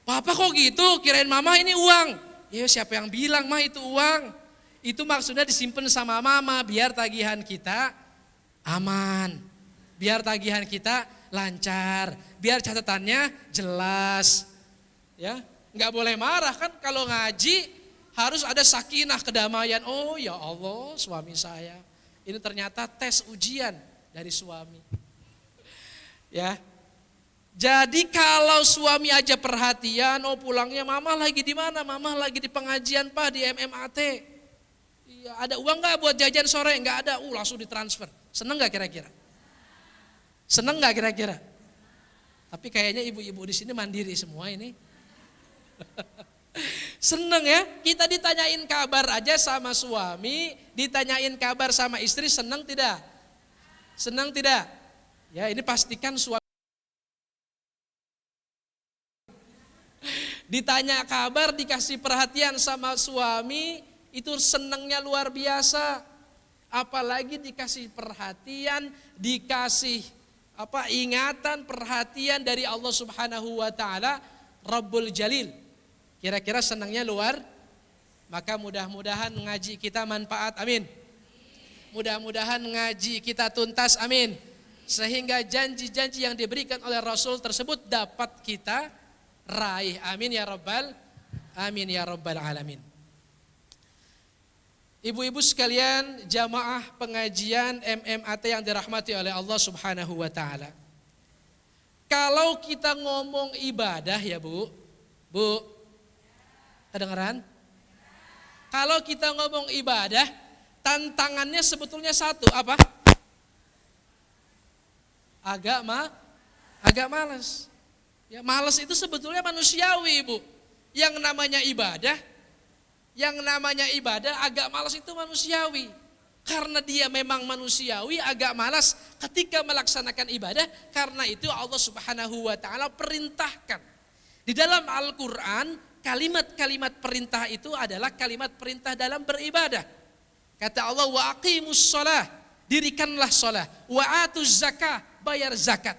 Papa kok gitu, kirain mama ini uang. Ya siapa yang bilang Mah itu uang? Itu maksudnya disimpan sama mama biar tagihan kita aman, biar tagihan kita lancar, biar catatannya jelas. Ya, nggak boleh marah kan kalau ngaji, harus ada sakinah, kedamaian. Oh ya Allah, suami saya ini ternyata tes ujian dari suami. Ya. Jadi kalau suami aja perhatian, oh pulangnya mama lagi di mana? Mama lagi di pengajian Pak, di MMAT. Iya, ada uang nggak buat jajan sore? Nggak ada. Langsung ditransfer. Seneng nggak kira-kira? Seneng nggak kira-kira? Tapi kayaknya ibu-ibu di sini mandiri semua ini. Seneng ya? Kita ditanyain kabar aja sama suami, ditanyain kabar sama istri, seneng tidak? Seneng tidak? Ya ini pastikan suami. Ditanya kabar, dikasih perhatian sama suami, itu senangnya luar biasa. Apalagi dikasih perhatian, dikasih ingatan, perhatian dari Allah Subhanahu wa taala, Rabbul Jalil. Kira-kira senangnya luar. Maka mudah-mudahan ngaji kita manfaat, amin. Mudah-mudahan ngaji kita tuntas, amin. Sehingga janji-janji yang diberikan oleh Rasul tersebut dapat kita raih. Amin ya rabbal alamin. Ibu-ibu sekalian, jamaah pengajian MMAT yang dirahmati oleh Allah Subhanahu wa taala. Kalau kita ngomong ibadah ya Bu, kedengeran? Kalau kita ngomong ibadah, tantangannya sebetulnya satu, apa? Agak malas. Ya, malas itu sebetulnya manusiawi, Bu. Yang namanya ibadah agak malas itu manusiawi. Karena dia memang manusiawi, agak malas ketika melaksanakan ibadah. Karena itu Allah Subhanahu wa taala perintahkan. Di dalam Al-Qur'an, kalimat-kalimat perintah itu adalah kalimat perintah dalam beribadah. Kata Allah, wa aqimus shalah, dirikanlah shalah, wa atuz zakah, bayar zakat.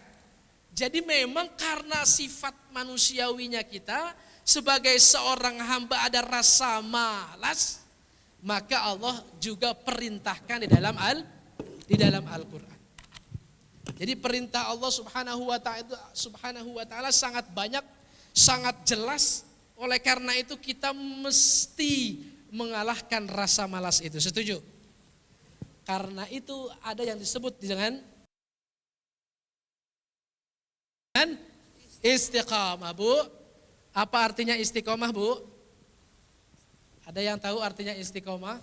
Jadi memang karena sifat manusiawinya kita sebagai seorang hamba ada rasa malas, maka Allah juga perintahkan di dalam Al-Qur'an. Jadi perintah Allah Subhanahu wa taala sangat banyak, sangat jelas. Oleh karena itu kita mesti mengalahkan rasa malas itu. Setuju? Karena itu ada yang disebut dengan istiqamah, Bu. Apa artinya istiqamah, Bu? Ada yang tahu artinya istiqamah?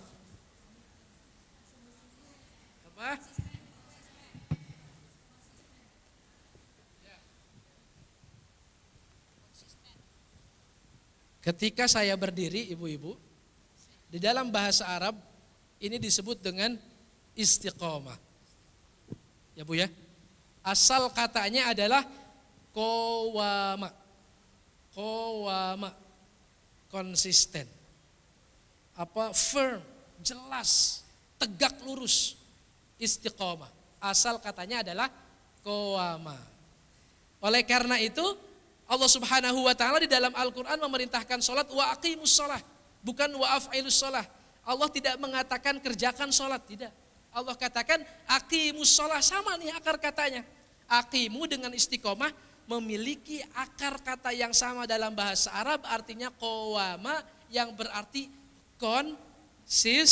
Apa? Ketika saya berdiri, ibu-ibu, di dalam bahasa Arab ini disebut dengan istiqamah. Ya Bu ya. Asal katanya adalah qawama. Qawama, konsisten. Apa? Firm, jelas, tegak lurus. Istiqamah. Asal katanya adalah qawama. Oleh karena itu Allah Subhanahu wa taala di dalam Al-Qur'an memerintahkan salat wa aqimus shalah, bukan wa af'ilus shalah. Allah tidak mengatakan kerjakan salat, tidak. Allah katakan aqimus shalah, sama nih akar katanya. Aqimu dengan istiqomah memiliki akar kata yang sama dalam bahasa Arab, artinya qawama, yang berarti konsisten.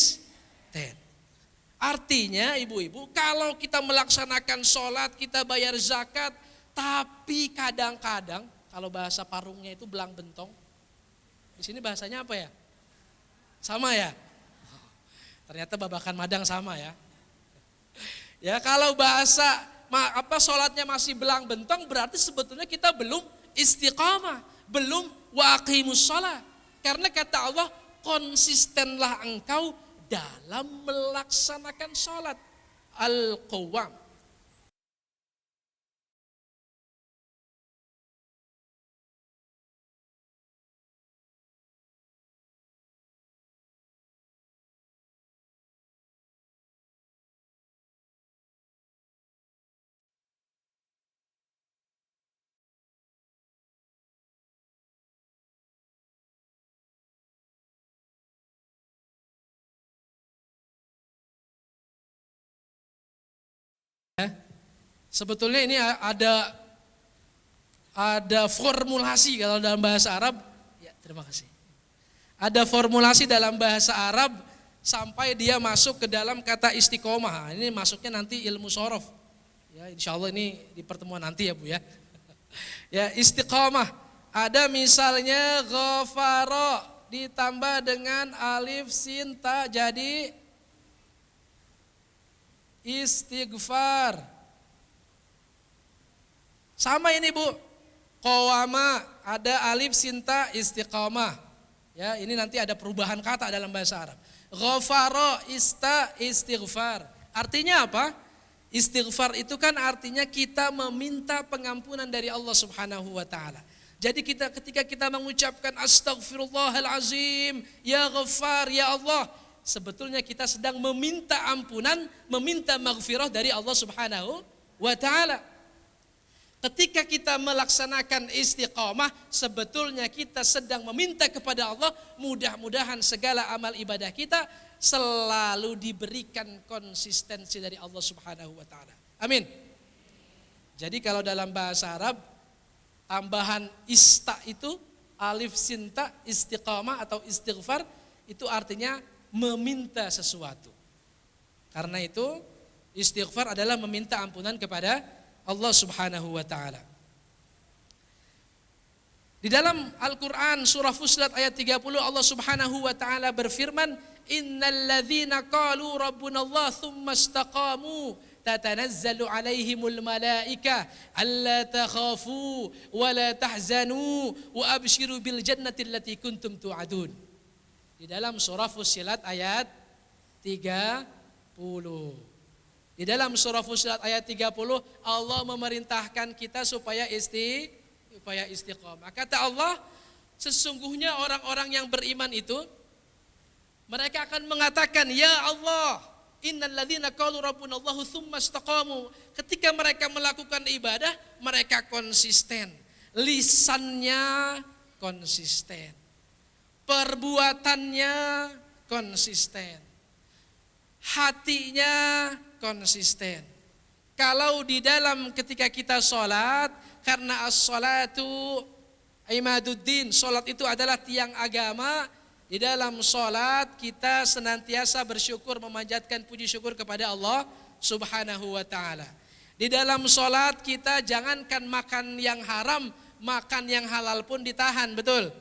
Artinya ibu-ibu, kalau kita melaksanakan sholat, kita bayar zakat, tapi kadang-kadang kalau bahasa parungnya itu belang bentong. Di sini bahasanya apa ya? Sama ya? Ternyata babakan Madang sama ya. Ya, kalau bahasa sholatnya masih belang bentong, berarti sebetulnya kita belum istiqamah, belum waqimus shalah. Karena kata Allah, konsistenlah engkau dalam melaksanakan sholat. Al-Qawwam. Sebetulnya ini ada formulasi kalau dalam bahasa Arab. Ya, terima kasih. Ada formulasi dalam bahasa Arab sampai dia masuk ke dalam kata istiqomah. Ini masuknya nanti ilmu shorof. Ya, insya Allah ini di pertemuan nanti ya Bu ya. Ya, istiqomah. Ada misalnya ghafara ditambah dengan alif sin ta jadi istighfar. Sama ini Bu, qawama ada alif sinta istiqamah. Ya, ini nanti ada perubahan kata dalam bahasa Arab. Ghafara istighfar. Artinya apa? Istighfar itu kan artinya kita meminta pengampunan dari Allah Subhanahu wa taala. Jadi ketika kita mengucapkan astaghfirullahalazim, ya Ghaffar, ya Allah, sebetulnya kita sedang meminta ampunan, meminta maghfirah dari Allah Subhanahu wa taala. Ketika kita melaksanakan istiqamah, sebetulnya kita sedang meminta kepada Allah, mudah-mudahan segala amal ibadah kita selalu diberikan konsistensi dari Allah Subhanahu wa taala. Amin. Jadi kalau dalam bahasa Arab tambahan ista itu alif sinta istiqamah atau istighfar itu artinya meminta sesuatu. Karena itu istighfar adalah meminta ampunan kepada Allah Subhanahu wa taala. Di dalam Al-Qur'an surah Fussilat ayat 30 Allah Subhanahu wa taala berfirman, "Innalladzina qalu rabbunallah tsumma istaqamu tatanazzalu 'alaihimul malaikah alla takhafu wa la tahzanu wa abshiru bil jannati allati kuntum tu'adun." Di dalam surah Fussilat ayat 30. Di dalam surah Fussilat ayat 30 Allah memerintahkan kita supaya istiqomah. Kata Allah, sesungguhnya orang-orang yang beriman itu mereka akan mengatakan, "Ya Allah, innalladzina qalu rabbunallahu tsumma istaqamu." Ketika mereka melakukan ibadah, mereka konsisten. Lisannya konsisten. Perbuatannya konsisten. Hatinya konsisten. Kalau di dalam ketika kita sholat, karena as-sholatu imaduddin, sholat itu adalah tiang agama. Di dalam sholat kita senantiasa bersyukur, memanjatkan puji syukur kepada Allah Subhanahu wa ta'ala. Di dalam sholat kita jangankan makan yang haram, makan yang halal pun ditahan, betul?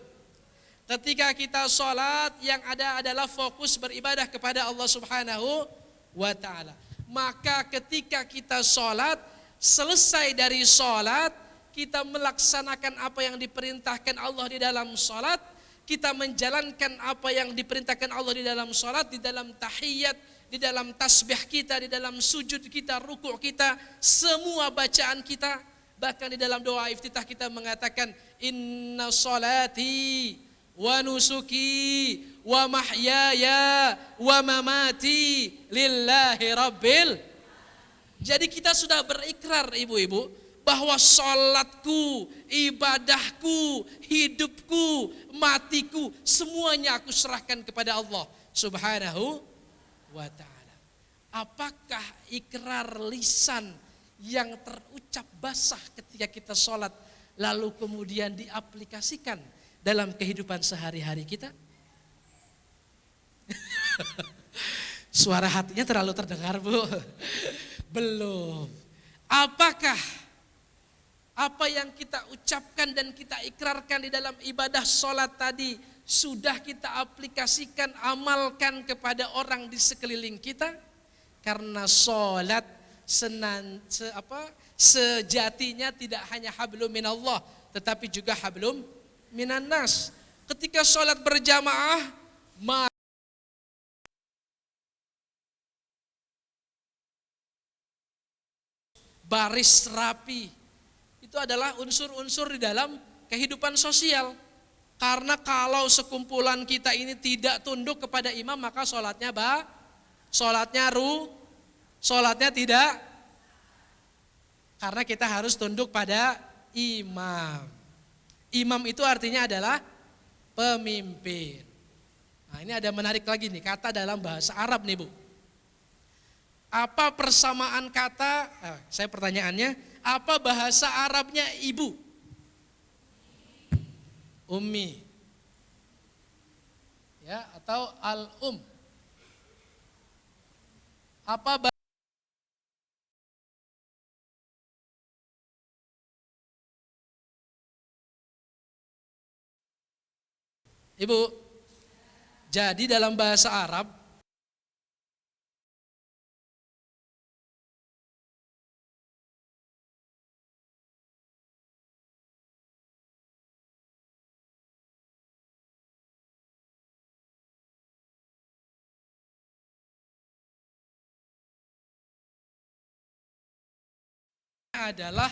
Ketika kita sholat yang ada adalah fokus beribadah kepada Allah Subhanahu wa ta'ala. Maka ketika kita sholat, selesai dari sholat, kita melaksanakan apa yang diperintahkan Allah di dalam sholat, kita menjalankan apa yang diperintahkan Allah di dalam sholat, di dalam tahiyat, di dalam tasbih kita, di dalam sujud kita, rukuk kita, semua bacaan kita, bahkan di dalam doa iftitah kita mengatakan, "Inna sholati wa nusuki wa mahyaya wa mamati lillahi rabbil." Jadi kita sudah berikrar ibu-ibu bahwa sholatku, ibadahku, hidupku, matiku, semuanya aku serahkan kepada Allah Subhanahu wa ta'ala. Apakah ikrar lisan yang terucap basah ketika kita sholat lalu kemudian diaplikasikan dalam kehidupan sehari-hari kita? Suara hatinya terlalu terdengar, Bu. Belum. Apakah apa yang kita ucapkan dan kita ikrarkan di dalam ibadah sholat tadi sudah kita aplikasikan, amalkan kepada orang di sekeliling kita? Karena sholat sejatinya tidak hanya hablum minallah, tetapi juga hablum minannas. Ketika sholat berjamaah, baris rapi, itu adalah unsur-unsur di dalam kehidupan sosial. Karena kalau sekumpulan kita ini tidak tunduk kepada imam, maka sholatnya sholatnya tidak. Karena kita harus tunduk pada imam. Imam itu artinya adalah pemimpin. Nah, ini ada menarik lagi nih, kata dalam bahasa Arab nih, Bu. Apa persamaan kata, saya pertanyaannya, apa bahasa Arabnya ibu? Ummi. Ya, atau al-um. Apa Ibu? Jadi dalam bahasa Arab adalah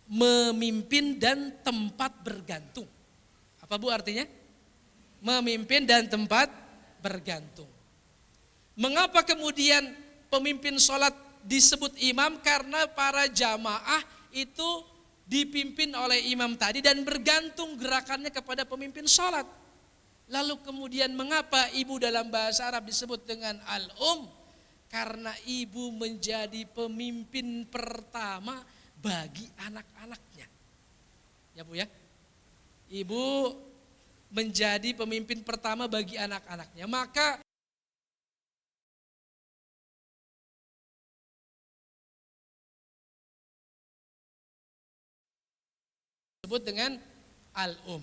memimpin dan tempat bergantung. Apa, Bu, artinya? Memimpin dan tempat bergantung. Mengapa kemudian pemimpin sholat disebut imam? Karena para jamaah itu dipimpin oleh imam tadi dan bergantung gerakannya kepada pemimpin sholat. Lalu kemudian mengapa ibu dalam bahasa Arab disebut dengan al-um? Karena ibu menjadi pemimpin pertama bagi anak-anaknya. Ya Bu ya. Ibu menjadi pemimpin pertama bagi anak-anaknya. Maka disebut dengan al-um.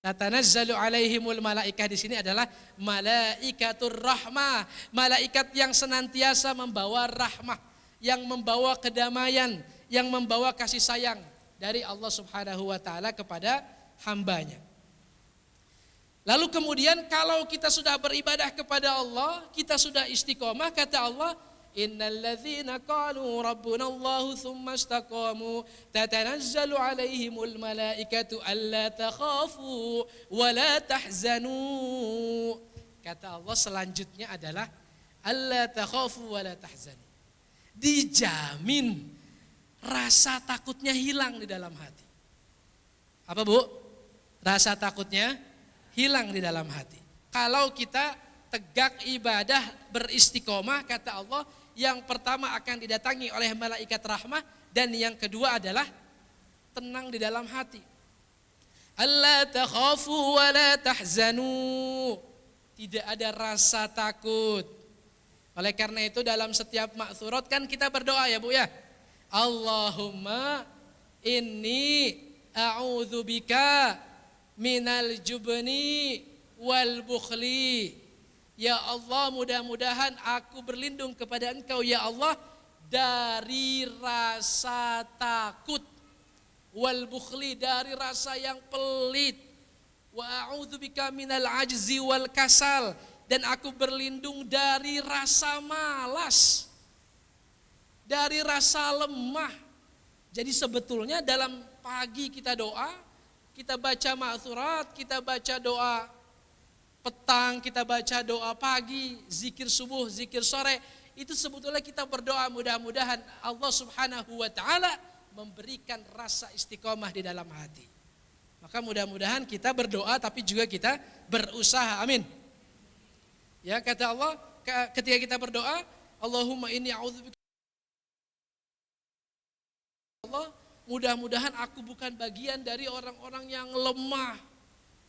Tatanazzalu alaihimul malaikah di sini adalah malaikatur rahmah, malaikat yang senantiasa membawa rahmah, yang membawa kedamaian, yang membawa kasih sayang dari Allah Subhanahu wa taala kepada hambanya. Lalu kemudian kalau kita sudah beribadah kepada Allah, kita sudah istiqomah, kata Allah, innal ladzina qalu rabbunallahu tsumma istaqamu tatanazzalu alaihimul malaikatu alla takhafu wa la tahzanu. Kata Allah selanjutnya adalah alla takhafu wa la tahzanu. Dijamin rasa takutnya hilang di dalam hati. Apa Bu? Rasa takutnya hilang di dalam hati. Kalau kita tegak ibadah beristiqomah, kata Allah, yang pertama akan didatangi oleh malaikat rahmah, dan yang kedua adalah tenang di dalam hati. Alla takhafu wa la tahzanu. Tidak ada rasa takut. Oleh karena itu dalam setiap ma'thurat kan kita berdoa ya Bu ya. Allahumma inni a'udzubika minal jubni wal bukhli. Ya Allah, mudah-mudahan aku berlindung kepada Engkau ya Allah dari rasa takut, wal bukhli, dari rasa yang pelit, wa a'udzubika minal ajzi wal kasal, dan aku berlindung dari rasa malas, dari rasa lemah. Jadi sebetulnya dalam pagi kita doa, kita baca ma'thurat, kita baca doa petang, kita baca doa pagi, zikir subuh, zikir sore, itu sebetulnya kita berdoa mudah-mudahan Allah Subhanahu wa taala memberikan rasa istiqomah di dalam hati. Maka mudah-mudahan kita berdoa tapi juga kita berusaha. Amin. Ya, kata Allah ketika kita berdoa, Allahumma inni a'udzubika, Allah, mudah-mudahan aku bukan bagian dari orang-orang yang lemah.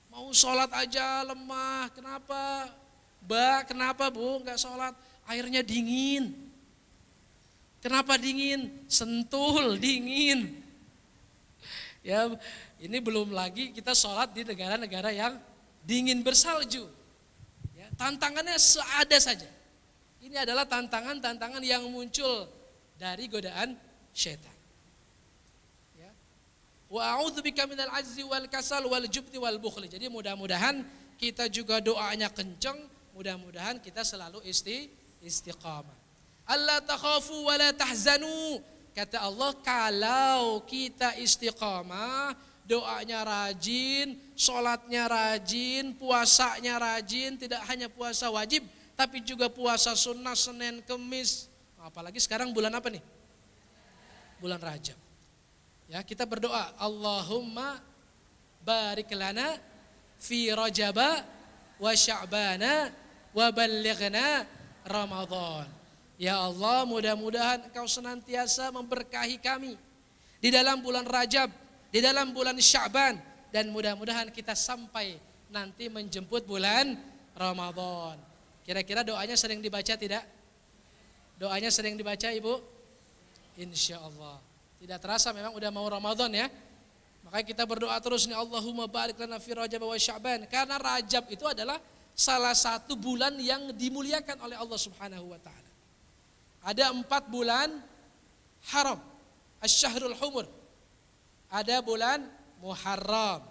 Mau sholat aja lemah, kenapa? Kenapa Bu nggak sholat? Airnya dingin. Kenapa dingin? Sentul dingin. Ya, ini belum lagi kita sholat di negara-negara yang dingin bersalju. Ya, tantangannya seada saja. Ini adalah tantangan-tantangan yang muncul dari godaan syaitan. Wa a'udzubika minal ajzi wal kasal wal jubni wal bukhli. Jadi mudah-mudahan kita juga doanya kencang, mudah-mudahan kita selalu istiqamah. Alla takhafu wa la tahzanu. Kata Allah, kalau kita istiqamah, doanya rajin, sholatnya rajin, puasanya rajin, tidak hanya puasa wajib, tapi juga puasa sunnah Senin, Kemis. Apalagi sekarang bulan apa nih? Bulan Rajab. Ya, kita berdoa, Allahumma barik lana fi Rajaba wa Sya'bana wa ballighna Ramadan. Ya Allah, mudah-mudahan Engkau senantiasa memberkahi kami di dalam bulan Rajab, di dalam bulan Sya'ban, dan mudah-mudahan kita sampai nanti menjemput bulan Ramadan. Kira-kira doanya sering dibaca tidak? Doanya sering dibaca Ibu? Insya Allah. Tidak terasa memang udah mau Ramadan ya. Makanya kita berdoa terus nih, Allahumma barik lana fi Rajab wa Sya'ban. Karena Rajab itu adalah salah satu bulan yang dimuliakan oleh Allah Subhanahu wa taala. Ada 4 bulan haram, asy-syahrul humur. Ada bulan Muharram,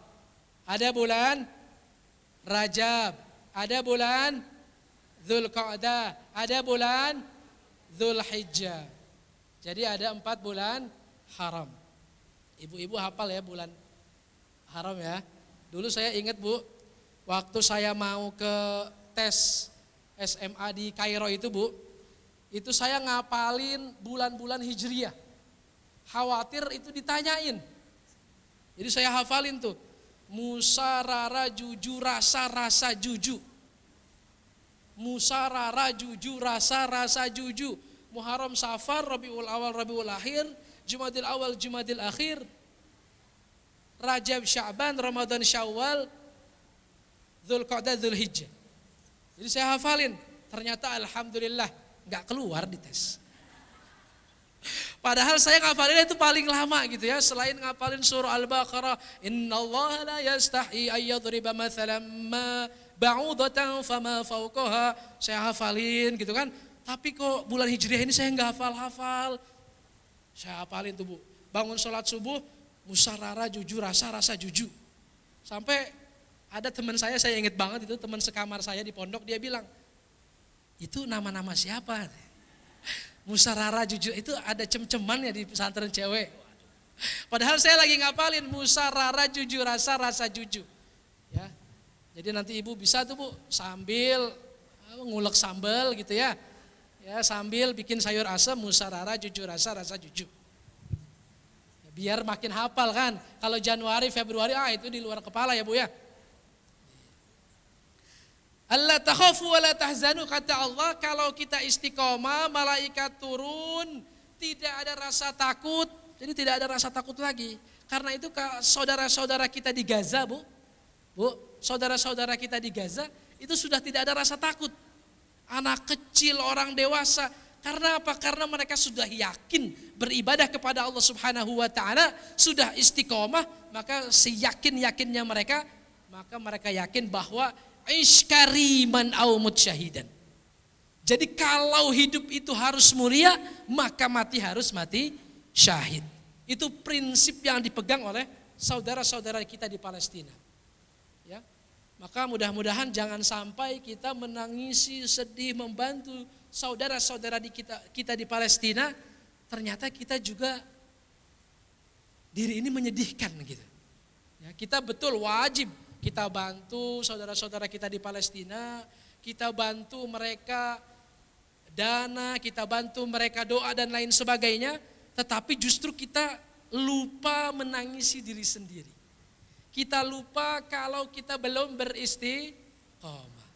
ada bulan Rajab, ada bulan Dzulqa'dah, ada bulan Dzulhijjah. Jadi ada 4 bulan haram. Ibu-ibu hafal ya bulan haram ya. Dulu saya ingat Bu, waktu saya mau ke tes SMA di Kairo itu Bu, itu saya ngapalin bulan-bulan Hijriyah. Khawatir itu ditanyain. Jadi saya hafalin tuh. Musa, Rara, Juju, Rasa, Rasa, Juju. Musa, Rara, Juju, Rasa, Rasa, Juju. Muharram, Safar, Rabiul Awal, Rabiul Akhir, Jumadil Awal, Jumadil Akhir, Rajab, Sya'ban, Ramadan, Syawal, Dzulqa'dah, Dzulhijjah. Jadi saya hafalin. Ternyata alhamdulillah nggak keluar di tes. Padahal saya ngapalin itu paling lama gitu ya. Selain ngapalin surah Al-Baqarah, innallaha la yastahi ayyadriba mathalan ma ba'udatan fama fawqaha. Saya hafalin gitu kan. Tapi kok bulan Hijriah ini saya nggak hafal-hafal. Saya hafalin tuh Bu. Bangun sholat subuh, Musa, Rara, Juju, Rasa, Rasa, Juju. Sampai ada teman saya ingat banget itu, teman sekamar saya di pondok, dia bilang, itu nama-nama siapa? Musa, Rara, Juju, itu ada cem-ceman ya di pesantren cewek. Padahal saya lagi ngapalin Musa, Rara, Juju, Rasa, Rasa, Juju. Ya. Jadi nanti ibu bisa tuh Bu, sambil ngulek sambal gitu ya. Ya, sambil bikin sayur asam, Musa, Rara, Juju, Rasa, Rasa, Juju. Ya, biar makin hafal kan. Kalau Januari, Februari, itu di luar kepala ya Bu ya. Allah takhafu wa la tahzanu, kata Allah, kalau kita istiqomah, malaikat turun, tidak ada rasa takut. Jadi tidak ada rasa takut lagi. Karena itu saudara-saudara kita di Gaza Bu, saudara-saudara kita di Gaza itu sudah tidak ada rasa takut. Anak kecil, orang dewasa. Karena apa? Karena mereka sudah yakin beribadah kepada Allah Subhanahu wa taala, sudah istiqomah, maka seyakin-yakinnya mereka, maka mereka yakin bahwa iskariman au mutsyahidan. Jadi kalau hidup itu harus mulia, maka mati harus mati syahid. Itu prinsip yang dipegang oleh saudara-saudara kita di Palestina. Ya. Maka mudah-mudahan jangan sampai kita menangisi, sedih, membantu saudara-saudara kita di Palestina, ternyata kita juga diri ini menyedihkan gitu. Ya, kita betul wajib kita bantu saudara-saudara kita di Palestina, kita bantu mereka dana, kita bantu mereka doa dan lain sebagainya, tetapi justru kita lupa menangisi diri sendiri. Kita lupa kalau kita belum beristiqomah.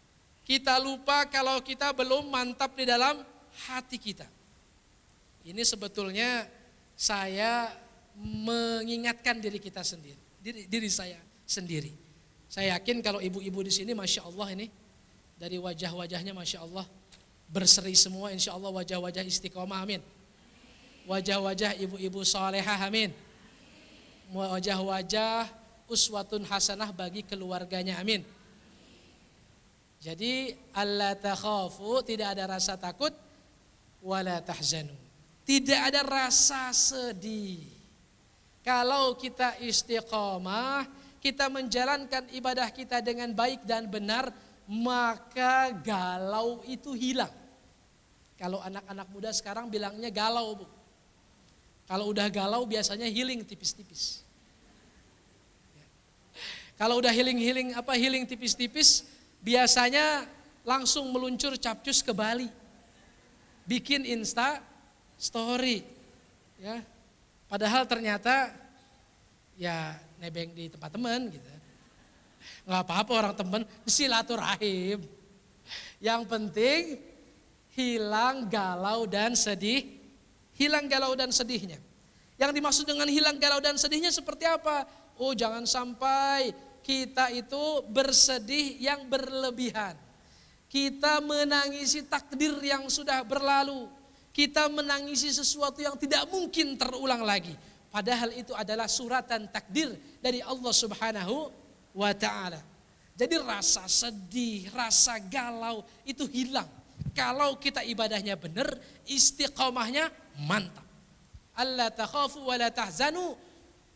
Kita lupa kalau kita belum mantap di dalam hati kita. Ini sebetulnya saya mengingatkan diri kita sendiri, diri saya sendiri. Saya yakin kalau ibu-ibu di sini, masya Allah ini dari wajah-wajahnya masya Allah berseri semua, insya Allah wajah-wajah istiqomah, amin. Wajah-wajah ibu-ibu salehah, amin. Wajah-wajah uswatun hasanah bagi keluarganya, amin. Jadi alla takhafu, tidak ada rasa takut, wala tahzanu, tidak ada rasa sedih. Kalau kita istiqomah, kita menjalankan ibadah kita dengan baik dan benar, maka galau itu hilang. Kalau anak-anak muda sekarang bilangnya galau Bu. Kalau udah galau biasanya healing tipis-tipis. Kalau udah healing tipis-tipis, biasanya langsung meluncur capcus ke Bali. Bikin Insta story. Ya. Padahal ternyata ya nebeng di tempat teman gitu. Nggak apa-apa orang teman, silaturahim. Yang penting hilang galau dan sedih. Hilang galau dan sedihnya. Yang dimaksud dengan hilang galau dan sedihnya seperti apa? Oh, jangan sampai kita itu bersedih yang berlebihan. Kita menangisi takdir yang sudah berlalu. Kita menangisi sesuatu yang tidak mungkin terulang lagi. Padahal itu adalah suratan takdir dari Allah Subhanahu wa ta'ala. Jadi rasa sedih, rasa galau itu hilang. Kalau kita ibadahnya benar, istiqomahnya mantap. Alla takhafu wa la tahzanu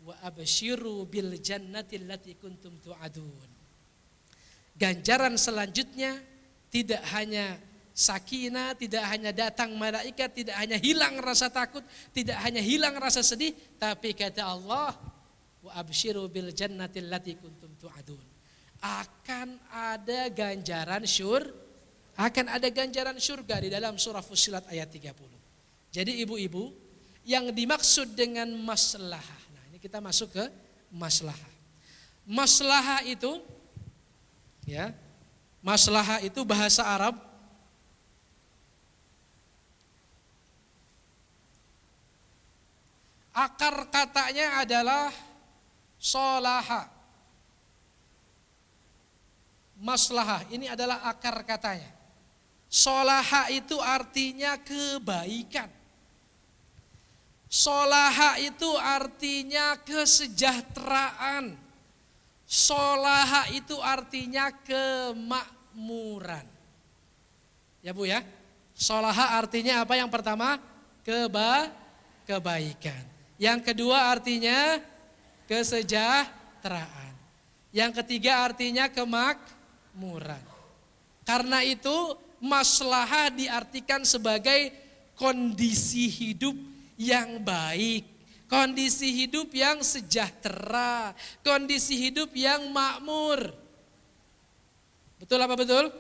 wa abshiru bil jannati allati kuntum tu'adun. Ganjaran selanjutnya tidak hanya sakinah, tidak hanya datang malaikat, tidak hanya hilang rasa takut, tidak hanya hilang rasa sedih, tapi kata Allah, wa abshiru bil jannati allati kuntum tu'adun. Akan ada ganjaran surga di dalam surah Fussilat ayat 30. Jadi ibu-ibu, yang dimaksud dengan maslahah. Nah, ini kita masuk ke maslahah. Maslahah itu ya, maslahah itu bahasa Arab akar katanya adalah solaha. Maslahah ini adalah akar katanya. Solaha itu artinya kebaikan. Solaha itu artinya kesejahteraan. Solaha itu artinya kemakmuran. Ya Bu ya. Solaha artinya apa yang pertama? Kebaikan. Yang kedua artinya kesejahteraan. Yang ketiga artinya kemakmuran. Karena itu maslahah diartikan sebagai kondisi hidup yang baik, kondisi hidup yang sejahtera, kondisi hidup yang makmur. Betul apa betul?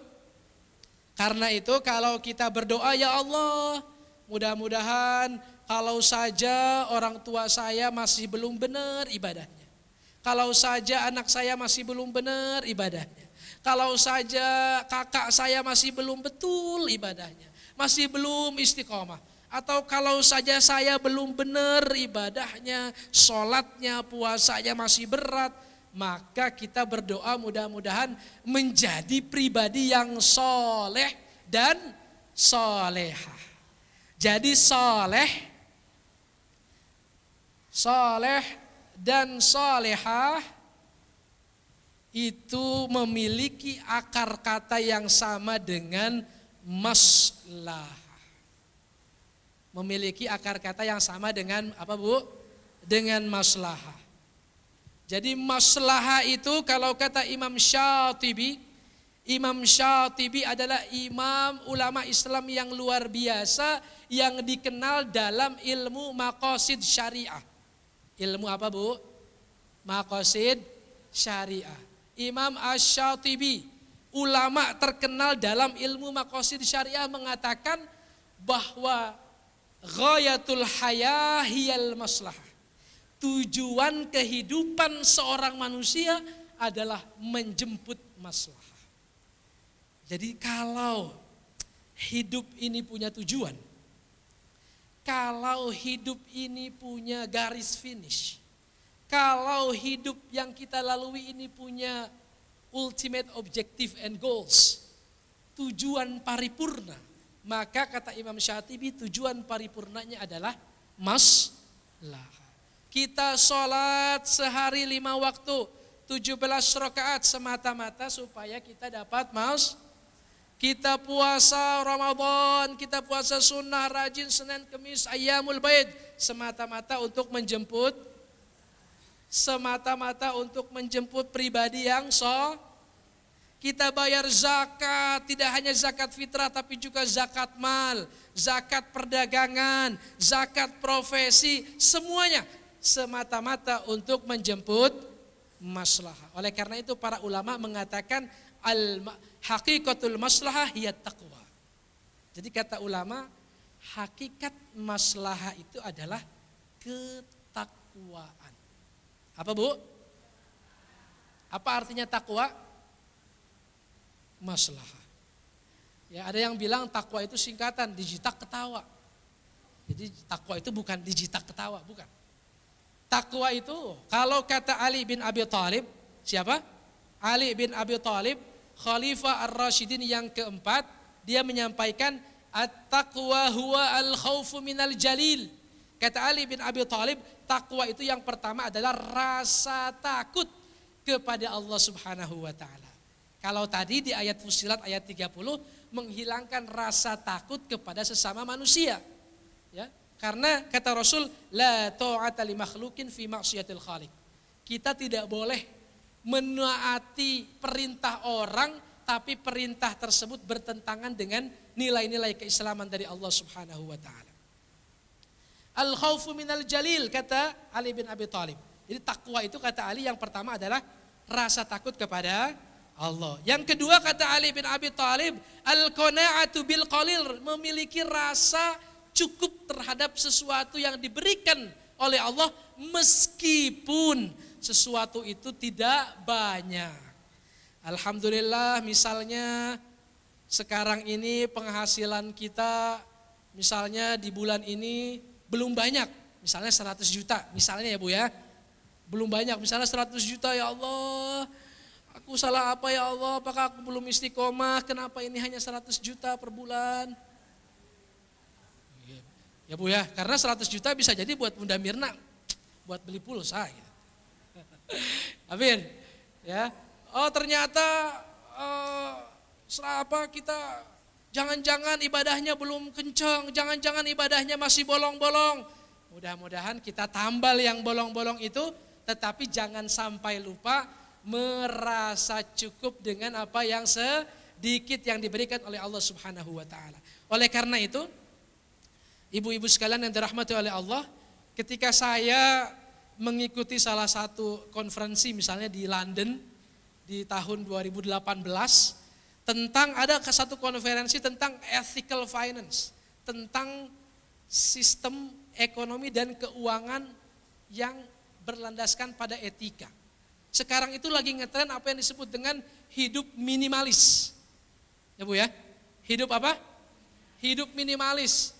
Karena itu kalau kita berdoa, ya Allah, mudah-mudahan kalau saja orang tua saya masih belum benar ibadahnya. Kalau saja anak saya masih belum benar ibadahnya. Kalau saja kakak saya masih belum betul ibadahnya, masih belum istiqomah. Atau kalau saja saya belum benar ibadahnya, sholatnya, puasanya masih berat, maka kita berdoa mudah-mudahan menjadi pribadi yang soleh dan solehah. Jadi soleh dan solehah itu memiliki akar kata yang sama dengan maslahah. Memiliki akar kata yang sama dengan apa Bu? Dengan maslahah. Jadi maslahah itu kalau kata Imam Syatibi adalah imam ulama Islam yang luar biasa yang dikenal dalam ilmu maqasid syariah. Ilmu apa Bu? Maqasid syariah. Imam Asy-Syatibi, ulama terkenal dalam ilmu maqasid syariah mengatakan bahwa ghayatul hayah hiyal maslahah. Tujuan kehidupan seorang manusia adalah menjemput maslahah. Jadi kalau hidup ini punya tujuan, kalau hidup ini punya garis finish, kalau hidup yang kita lalui ini punya ultimate objective and goals, tujuan paripurna, maka kata Imam Syatibi tujuan paripurnanya adalah maslahah. Kita sholat sehari 5 waktu, 17 rakaat semata-mata supaya kita dapat kita puasa Ramadan, kita puasa sunnah rajin Senin Kemis Ayyamul Baid semata-mata untuk menjemput pribadi yang kita bayar zakat, tidak hanya zakat fitrah tapi juga zakat mal, zakat perdagangan, zakat profesi, semuanya semata-mata untuk menjemput maslahah. Oleh karena itu para ulama mengatakan haqiqatul maslahah hiya taqwa. Jadi kata ulama, hakikat maslahah itu adalah ketakwaan. Apa Bu? Apa artinya takwa? Maslahah. Ya, ada yang bilang takwa itu singkatan dijitak ketawa. Jadi takwa itu bukan dijitak ketawa, bukan. Takwa itu kalau kata Ali bin Abi Thalib, siapa? Ali bin Abi Thalib, Khalifah Ar-Rasyidin yang keempat, dia menyampaikan at-taqwa huwa al-khaufu minal jalil. Kata Ali bin Abi Thalib, takwa itu yang pertama adalah rasa takut kepada Allah Subhanahu wa taala. Kalau tadi di ayat Fussilat ayat 30 menghilangkan rasa takut kepada sesama manusia. Ya, karena kata Rasul, la ta'ata li makhlukin fi maksiatil khaliq. Kita tidak boleh menaati perintah orang, tapi perintah tersebut bertentangan dengan nilai-nilai keislaman dari Allah Subhanahu wa taala. Al-khaufu minal jalil, kata Ali bin Abi Thalib. Jadi takwa itu kata Ali yang pertama adalah rasa takut kepada Allah. Yang kedua kata Ali bin Abi Thalib, al-qanaa'atu bil qalil, memiliki rasa cukup terhadap sesuatu yang diberikan oleh Allah meskipun sesuatu itu tidak banyak. Alhamdulillah, misalnya sekarang ini penghasilan kita misalnya di bulan ini belum banyak, misalnya 100 juta misalnya ya Bu ya. Belum banyak, misalnya 100 juta, ya Allah, aku salah apa ya Allah, apakah aku belum istiqomah, kenapa ini hanya 100 juta per bulan? Ya Bu ya, karena 100 juta bisa jadi buat Bunda Mirna, buat beli pulsa. Ya. Amin. Ya. Oh ternyata kita jangan-jangan ibadahnya belum kencang, jangan-jangan ibadahnya masih bolong-bolong. Mudah-mudahan kita tambal yang bolong-bolong itu, tetapi jangan sampai lupa merasa cukup dengan apa yang sedikit yang diberikan oleh Allah Subhanahu wa taala. Oleh karena itu, ibu-ibu sekalian yang dirahmati oleh Allah, ketika saya mengikuti salah satu konferensi misalnya di London di tahun 2018, tentang ada satu konferensi tentang ethical finance, tentang sistem ekonomi dan keuangan yang berlandaskan pada etika. Sekarang itu lagi ngetren apa yang disebut dengan hidup minimalis. Ya Bu ya, hidup apa? Hidup minimalis.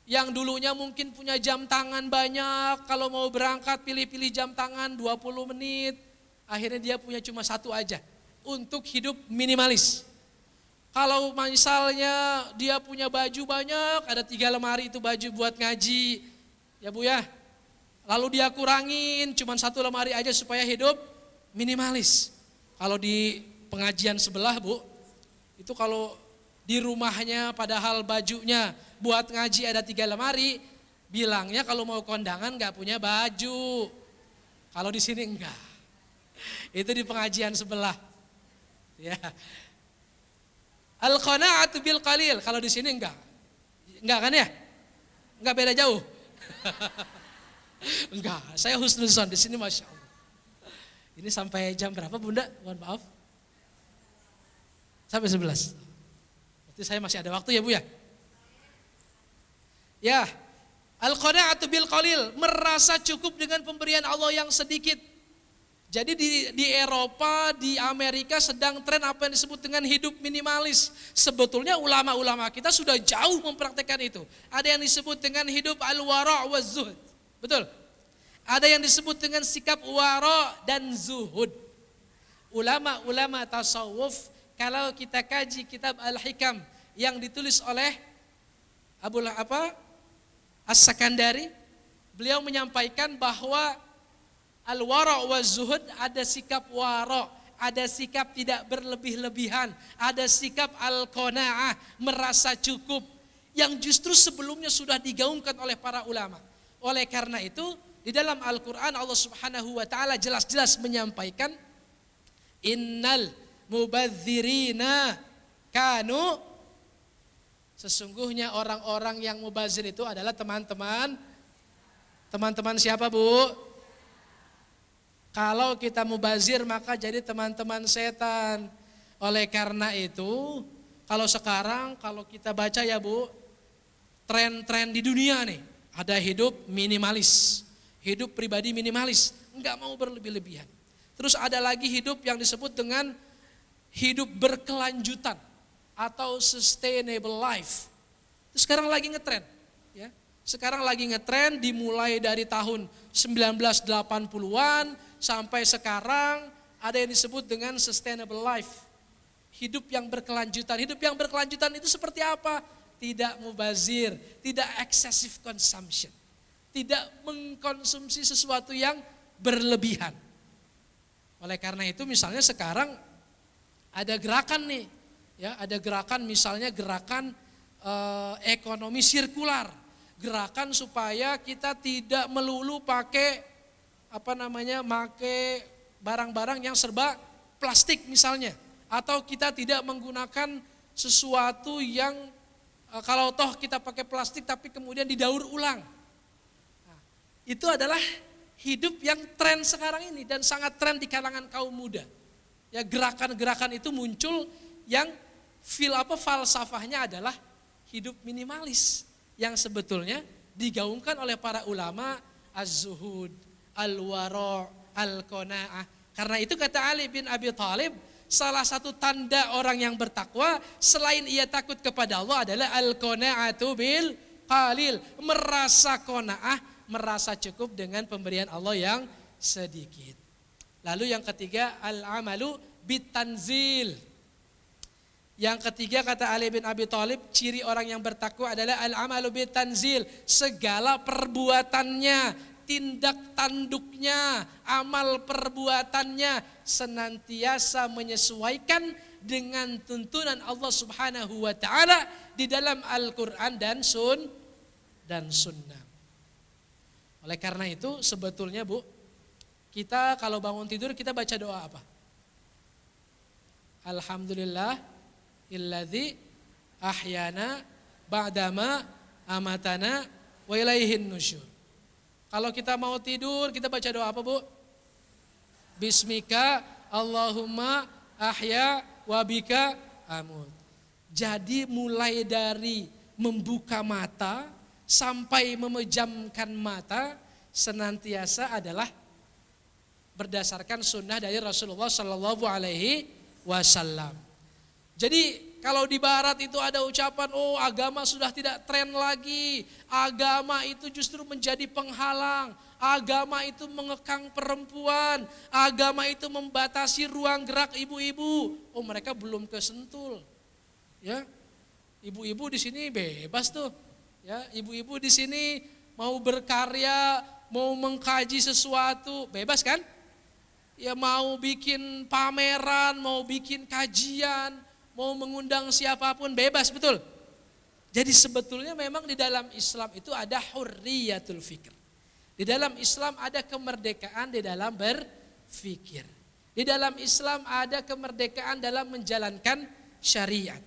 Yang dulunya mungkin punya jam tangan banyak, kalau mau berangkat pilih-pilih jam tangan 20 menit, akhirnya dia punya cuma satu aja, untuk hidup minimalis. Kalau misalnya dia punya baju banyak, ada 3 lemari itu baju buat ngaji, ya Bu ya, lalu dia kurangin cuma 1 lemari aja supaya hidup minimalis. Kalau di pengajian sebelah Bu, itu kalau di rumahnya padahal bajunya buat ngaji ada 3 lemari, bilangnya kalau mau kondangan gak punya baju. Kalau di sini enggak. Itu di pengajian sebelah. Ya. Al-qanaa'atu bil qalil, kalau di sini enggak. Enggak kan ya? Enggak beda jauh. Enggak, saya husnuzon di sini Masya Allah. Ini sampai jam berapa Bunda? Mohon maaf. Sampai 11. Berarti saya masih ada waktu ya Bu ya? Ya, al-qanaa'atu bil qalil, merasa cukup dengan pemberian Allah yang sedikit. Jadi di Eropa, di Amerika sedang tren apa yang disebut dengan hidup minimalis. Sebetulnya ulama-ulama kita sudah jauh mempraktekkan itu. Ada yang disebut dengan hidup al-wara' wa zuhud. Betul? Ada yang disebut dengan sikap wara' dan zuhud. Ulama-ulama tasawuf, kalau kita kaji kitab Al-Hikam yang ditulis oleh As-Sakandari, beliau menyampaikan bahwa al-wara' wa zuhud, ada sikap wara', ada sikap tidak berlebih-lebihan, ada sikap al-qanaa'ah, merasa cukup, yang justru sebelumnya sudah digaungkan oleh para ulama. Oleh karena itu, di dalam Al-Quran Allah Subhanahu wa ta'ala jelas-jelas menyampaikan, innal mubadzirina kanu, sesungguhnya orang-orang yang mubazir itu adalah teman-teman siapa Bu? Kalau kita mubazir maka jadi teman-teman setan. Oleh karena itu, kalau sekarang kalau kita baca ya Bu, tren-tren di dunia nih, ada hidup minimalis, hidup pribadi minimalis, enggak mau berlebih-lebihan. Terus ada lagi hidup yang disebut dengan hidup berkelanjutan atau sustainable life. Itu sekarang lagi ngetren, ya. Sekarang lagi ngetren dimulai dari tahun 1980-an sampai sekarang ada yang disebut dengan sustainable life. Hidup yang berkelanjutan. Hidup yang berkelanjutan itu seperti apa? Tidak mubazir, tidak excessive consumption. Tidak mengkonsumsi sesuatu yang berlebihan. Oleh karena itu misalnya sekarang ada gerakan nih, ya, ada gerakan misalnya gerakan ekonomi sirkular. Gerakan supaya kita tidak melulu pakai pakai barang-barang yang serba plastik misalnya, atau kita tidak menggunakan sesuatu yang kalau toh kita pakai plastik tapi kemudian didaur ulang. Nah, itu adalah hidup yang tren sekarang ini dan sangat tren di kalangan kaum muda. Ya, gerakan-gerakan itu muncul yang falsafahnya adalah hidup minimalis yang sebetulnya digaungkan oleh para ulama az-zuhud, al-wara', al-qanaah. Karena itu kata Ali bin Abi Thalib, salah satu tanda orang yang bertakwa selain ia takut kepada Allah adalah al-qanaatu bil qalil, merasa qanaah, merasa cukup dengan pemberian Allah yang sedikit. Lalu yang ketiga al-amalu bitanzil. Yang ketiga kata Ali bin Abi Thalib, ciri orang yang bertakwa adalah al-amalu bitanzil, segala perbuatannya, tindak tanduknya, amal perbuatannya senantiasa menyesuaikan dengan tuntunan Allah Subhanahu wa taala di dalam Al-Qur'an dan sunnah. Oleh karena itu sebetulnya Bu, kita kalau bangun tidur kita baca doa apa? Alhamdulillah illadzi ahyana ba'dama amatana wa ilaihin nusyur. Kalau kita mau tidur, kita baca doa apa Bu? Bismika Allahumma ahya wa bika amut. Jadi mulai dari membuka mata sampai memejamkan mata senantiasa adalah berdasarkan sunnah dari Rasulullah Sallallahu Alaihi Wasallam. Jadi kalau di barat itu ada ucapan, oh agama sudah tidak tren lagi, agama itu justru menjadi penghalang, agama itu mengekang perempuan, agama itu membatasi ruang gerak ibu-ibu. Oh mereka belum kesentul, ya. Ibu-ibu di sini bebas tuh, ya. Ibu-ibu di sini mau berkarya, mau mengkaji sesuatu, bebas kan? Ya mau bikin pameran, mau bikin kajian, mau mengundang siapapun bebas, betul. Jadi sebetulnya memang di dalam Islam itu ada hurriyatul fikr. Di dalam Islam ada kemerdekaan di dalam berfikir. Di dalam Islam ada kemerdekaan dalam menjalankan syariat.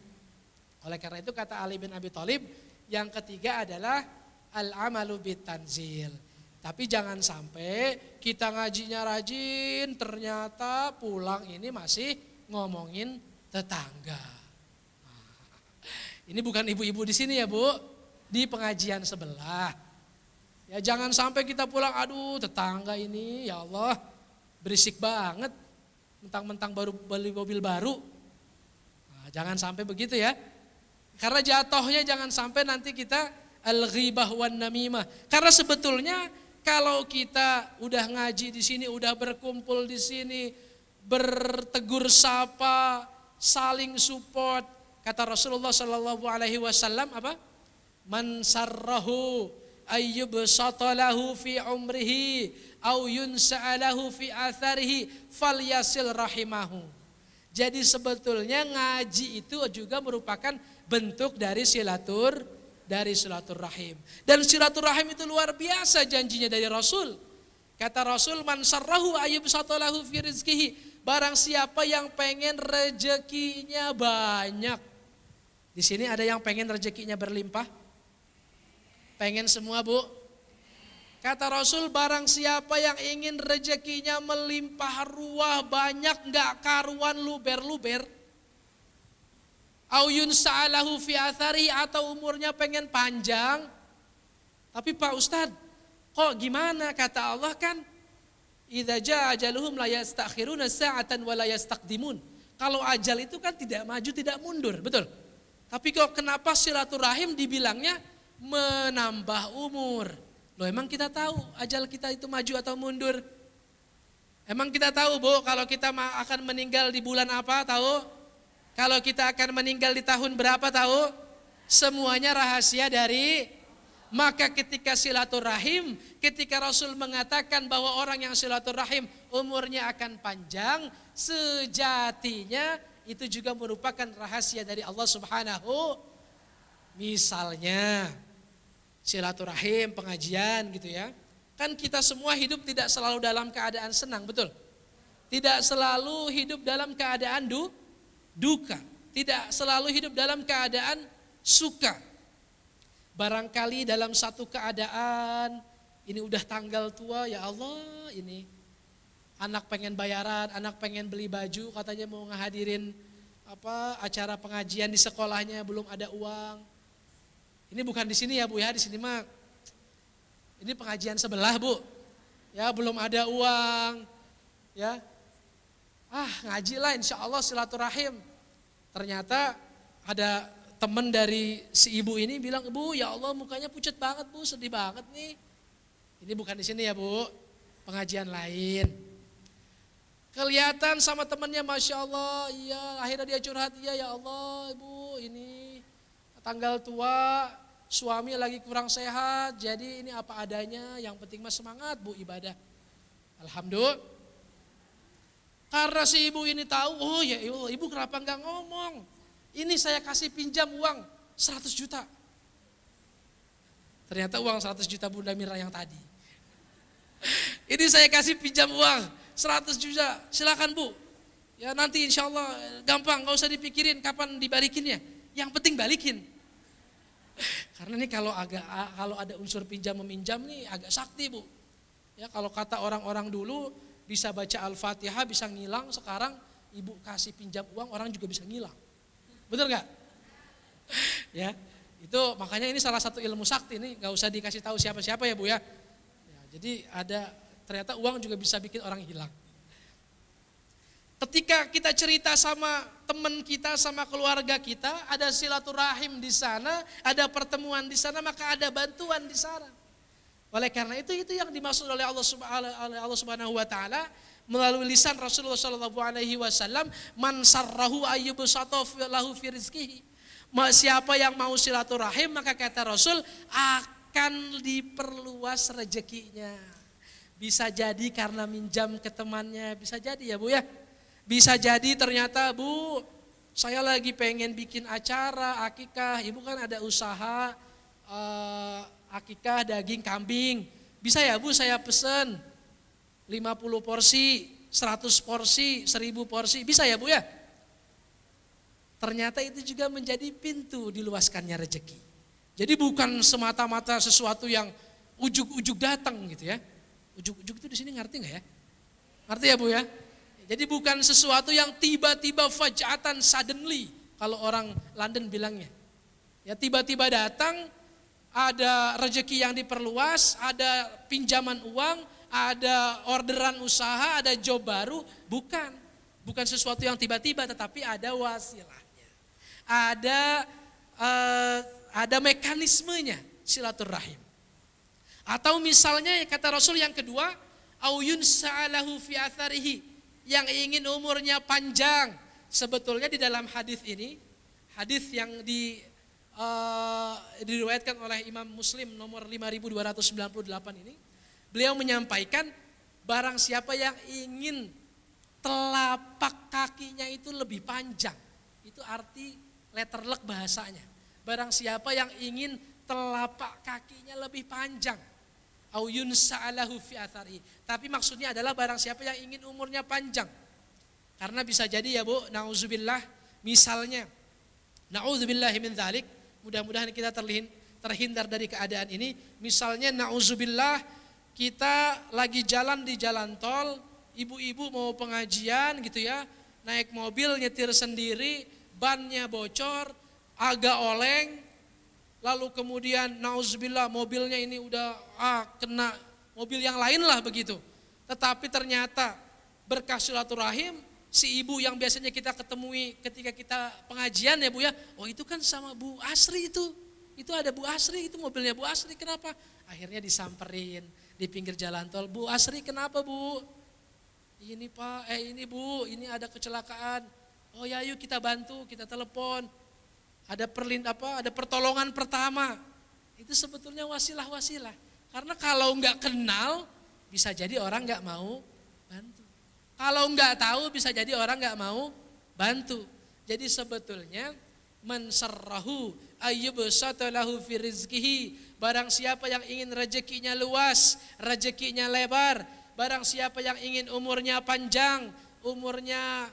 Oleh karena itu kata Ali bin Abi Thalib, yang ketiga adalah al-amalu bitanzil. Tapi jangan sampai kita ngajinya rajin, ternyata pulang ini masih ngomongin tetangga. Ini bukan ibu-ibu di sini ya Bu, di pengajian sebelah. Ya jangan sampai kita pulang, aduh tetangga ini ya Allah berisik banget, mentang-mentang baru beli mobil baru. Nah, jangan sampai begitu ya. Karena jatuhnya jangan sampai nanti kita al-ghibah wan namimah. Karena sebetulnya kalau kita udah ngaji di sini, udah berkumpul di sini, bertegur sapa, saling support. Kata Rasulullah Sallallahu Alaihi Wasallam apa? Man sarrahu ayyubsata lahu fi umrihi au yunsa'alahu fi atharihi falyasil rahimahu. Jadi sebetulnya ngaji itu juga merupakan bentuk dari silaturahim. Dan silaturahim itu luar biasa janjinya dari Rasul. Kata Rasul, man sarrahu ayyubsata lahu fi rizqihi. Barang siapa yang pengen rezekinya banyak. Di sini ada yang pengen rezekinya berlimpah? Pengen semua Bu? Kata Rasul, barang siapa yang ingin rezekinya melimpah ruah, banyak nggak karuan, luber-luber, au yunsa'alahu fi athari, atau umurnya pengen panjang. Tapi Pak Ustadz, kok gimana? Kata Allah kan, idza jaa ajaluhum la yastakhiruna sa'atan wa la yastaqdimun. Kalau ajal itu kan tidak maju tidak mundur, betul? Tapi kok kenapa silaturahim dibilangnya menambah umur? Loh, emang kita tahu ajal kita itu maju atau mundur? Emang kita tahu, Bu, kalau kita akan meninggal di bulan apa, tahu? Kalau kita akan meninggal di tahun berapa, tahu? Semuanya rahasia dari. Maka ketika silaturahim, ketika Rasul mengatakan bahwa orang yang silaturahim umurnya akan panjang, sejatinya itu juga merupakan rahasia dari Allah Subhanahu. Misalnya silaturahim, pengajian gitu ya. Kan kita semua hidup tidak selalu dalam keadaan senang, betul? Tidak selalu hidup dalam keadaan duka. Tidak selalu hidup dalam keadaan suka. Barangkali dalam satu keadaan, ini udah tanggal tua, ya Allah ini. Anak pengen bayaran, anak pengen beli baju, katanya mau ngehadirin acara pengajian di sekolahnya, belum ada uang. Ini bukan di sini ya Bu ya, di sini mah ini pengajian sebelah Bu. Ya belum ada uang. Ya. Ngaji lah insya Allah silaturahim. Ternyata ada teman dari si ibu ini bilang, "Bu, ya Allah mukanya pucat banget Bu, sedih banget nih." Ini bukan di sini ya Bu, pengajian lain. Kelihatan sama temannya, Masya Allah, iya, akhirnya dia curhat, iya ya Allah Ibu, ini tanggal tua, suami lagi kurang sehat, jadi ini apa adanya, yang penting mah semangat Bu ibadah. Alhamdulillah. Karena si ibu ini tahu, oh ya Allah, ibu kenapa enggak ngomong? Ini saya kasih pinjam uang 100 juta. Ternyata uang 100 juta Bunda Mira yang tadi. Ini saya kasih pinjam uang 100 juta, silakan Bu. Ya nanti insya Allah gampang, gak usah dipikirin kapan dibalikinnya. Yang penting balikin. Karena nih kalau ada unsur pinjam meminjam nih agak sakti Bu. Ya kalau kata orang-orang dulu bisa baca Al-Fatihah bisa ngilang, sekarang ibu kasih pinjam uang orang juga bisa ngilang. Betul nggak? Ya, itu makanya ini salah satu ilmu sakti nih, nggak usah dikasih tahu siapa-siapa ya Bu ya. Jadi ternyata uang juga bisa bikin orang hilang. Ketika kita cerita sama teman kita, sama keluarga kita, ada silaturahim di sana, ada pertemuan di sana, maka ada bantuan di sana. Oleh karena itu yang dimaksud oleh Allah Subhanahu wa taala melalui lisan Rasulullah sallallahu alaihi wasallam, man sarrahu ayyubsata lahu fi rizqihi. Siapa yang mau silaturahim, maka kata Rasul akan diperluas rezekinya. Bisa jadi karena minjam ke temannya, bisa jadi ya Bu ya. Bisa jadi ternyata Bu, saya lagi pengen bikin acara akikah, ibu kan ada usaha akikah daging kambing. Bisa ya Bu saya pesen 50 porsi, 100 porsi, 1000 porsi, bisa ya Bu ya? Ternyata itu juga menjadi pintu diluaskannya rezeki. Jadi bukan semata-mata sesuatu yang ujuk-ujuk datang gitu ya. Ujuk-ujuk itu di sini ngerti nggak ya? Ngerti ya Bu ya? Jadi bukan sesuatu yang tiba-tiba fajatan suddenly, kalau orang London bilangnya. Ya tiba-tiba datang, ada rezeki yang diperluas, ada pinjaman uang, ada orderan usaha, ada job baru, bukan sesuatu yang tiba-tiba, tetapi ada wasilahnya, ada mekanismenya silaturahim. Atau misalnya kata Rasul yang kedua, au yunsa'alahu fi atharihi, yang ingin umurnya panjang. Sebetulnya di dalam hadis ini, hadis yang diriwayatkan oleh Imam Muslim nomor 5298 ini, beliau menyampaikan barang siapa yang ingin telapak kakinya itu lebih panjang, itu arti letter luck bahasanya. Barang siapa yang ingin telapak kakinya lebih panjang, au yunsa'alahu fi athari. Tapi maksudnya adalah barang siapa yang ingin umurnya panjang. Karena bisa jadi ya Bu, nauzubillah, misalnya nauzubillahi min dzalik, mudah-mudahan kita terhindar dari keadaan ini. Misalnya nauzubillah kita lagi jalan di jalan tol, ibu-ibu mau pengajian gitu ya, naik mobil nyetir sendiri, bannya bocor, agak oleng, lalu kemudian nauzubillah mobilnya ini udah kena mobil yang lain lah begitu. Tetapi ternyata berkah silaturahim, si ibu yang biasanya kita ketemui ketika kita pengajian ya Bu ya, oh itu kan sama Bu Asri itu ada Bu Asri, itu mobilnya Bu Asri, kenapa? Akhirnya disamperin di pinggir jalan tol, Bu Asri kenapa Bu? Ini Pak, ini Bu, ini ada kecelakaan. Oh ya yuk kita bantu, kita telepon. Ada pertolongan pertama. Itu sebetulnya wasilah-wasilah. Karena kalau nggak kenal, bisa jadi orang nggak mau bantu. Kalau nggak tahu, bisa jadi orang nggak mau bantu. Jadi sebetulnya mansarrahu ayyubsata lahu fi rizqihi, barang siapa yang ingin rezekinya luas, rezekinya lebar, barang siapa yang ingin umurnya panjang, umurnya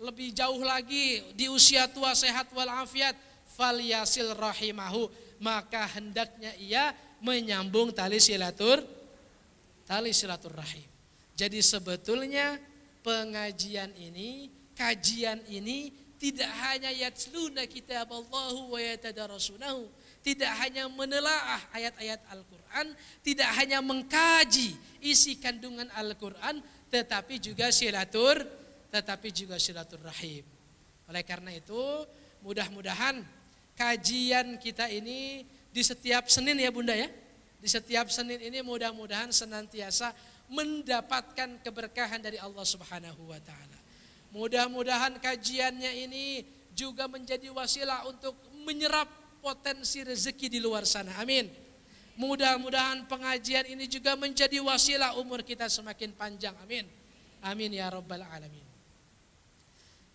lebih jauh lagi di usia tua sehat walafiat, falyasil rahimahu, maka hendaknya ia menyambung tali silaturahim. Jadi sebetulnya pengajian ini, kajian ini tidak hanya yatsluna kitab Allah wa yatadarasunahu, tidak hanya menelaah ayat-ayat Al-Quran, tidak hanya mengkaji isi kandungan Al-Quran, tetapi juga silaturahim. Oleh karena itu, mudah-mudahan kajian kita ini di setiap Senin ya Bunda ya, di setiap Senin ini mudah-mudahan senantiasa mendapatkan keberkahan dari Allah Subhanahu wa taala. Mudah-mudahan kajiannya ini juga menjadi wasilah untuk menyerap potensi rezeki di luar sana. Amin. Mudah-mudahan pengajian ini juga menjadi wasilah umur kita semakin panjang. Amin. Amin ya rabbal alamin.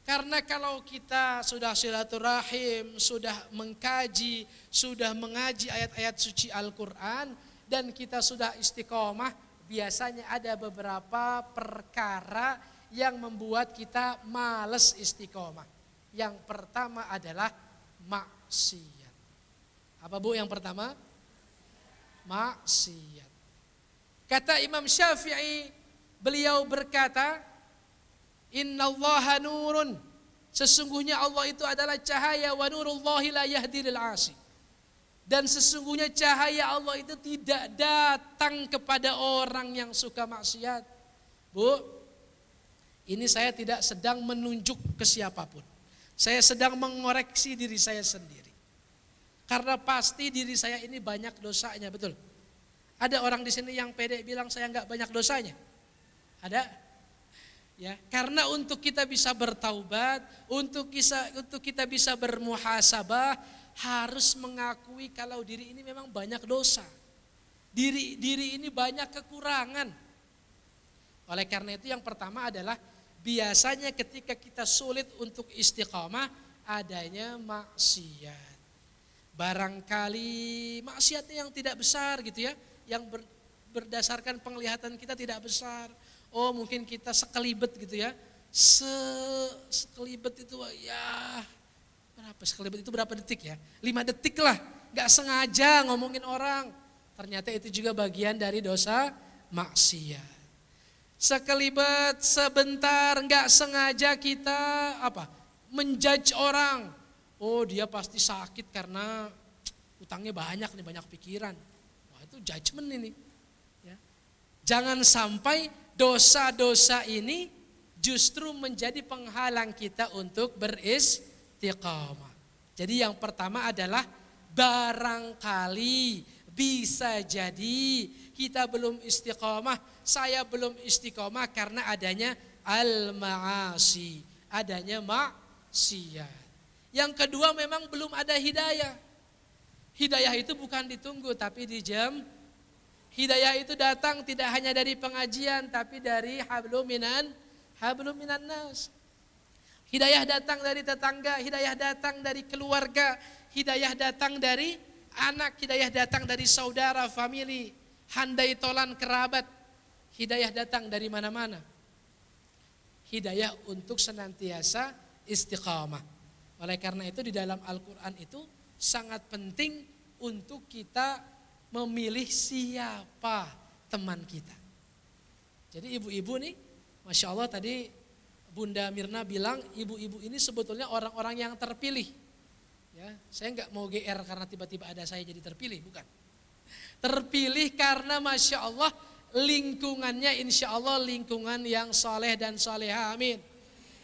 Karena kalau kita sudah silaturahim, sudah mengkaji, sudah mengaji ayat-ayat suci Al-Quran, dan kita sudah istiqomah, biasanya ada beberapa perkara yang membuat kita males istiqomah. Yang pertama adalah maksiat. Apa Bu yang pertama? Maksiat. Kata Imam Syafi'i, beliau berkata, innallaha nurun, sesungguhnya Allah itu adalah cahaya, wa nurullahi la yahdi lil asi. Dan sesungguhnya cahaya Allah itu tidak datang kepada orang yang suka maksiat. Bu, ini saya tidak sedang menunjuk ke siapapun. Saya sedang mengoreksi diri saya sendiri. Karena pasti diri saya ini banyak dosanya, betul. Ada orang di sini yang pede bilang saya enggak banyak dosanya? Ada? Ya, karena untuk kita bisa bertaubat, untuk kita bisa bermuhasabah, harus mengakui kalau diri ini memang banyak dosa. Diri ini banyak kekurangan. Oleh karena itu yang pertama adalah biasanya ketika kita sulit untuk istiqamah, adanya maksiat. Barangkali maksiatnya yang tidak besar gitu ya, yang berdasarkan penglihatan kita tidak besar. Oh mungkin kita sekelibet gitu ya, sekelibet itu ya berapa, sekelibet itu berapa detik ya, 5 detik lah, gak sengaja ngomongin orang, ternyata itu juga bagian dari dosa maksiat. Sekelibet sebentar gak sengaja kita menjudge orang, oh dia pasti sakit karena utangnya banyak nih, banyak pikiran, wah itu judgement ini ya. Jangan sampai dosa-dosa ini justru menjadi penghalang kita untuk beristiqamah. Jadi yang pertama adalah barangkali bisa jadi kita belum istiqamah, saya belum istiqamah karena adanya al-ma'asi, adanya maksiat. Yang kedua memang belum ada hidayah. Hidayah itu bukan ditunggu tapi dijam. Hidayah itu datang tidak hanya dari pengajian tapi dari hablum minan nas. Hidayah datang dari tetangga, hidayah datang dari keluarga, hidayah datang dari anak, hidayah datang dari saudara, famili, handai tolan kerabat. Hidayah datang dari mana-mana. Hidayah untuk senantiasa istiqamah. Oleh karena itu di dalam Al-Quran itu sangat penting untuk kita memilih siapa teman kita. Jadi ibu-ibu nih, Masya Allah tadi Bunda Mirna bilang ibu-ibu ini sebetulnya orang-orang yang terpilih. Ya, saya nggak mau GR karena tiba-tiba ada saya jadi terpilih, bukan. Terpilih karena Masya Allah lingkungannya insya Allah lingkungan yang saleh dan saleha, amin.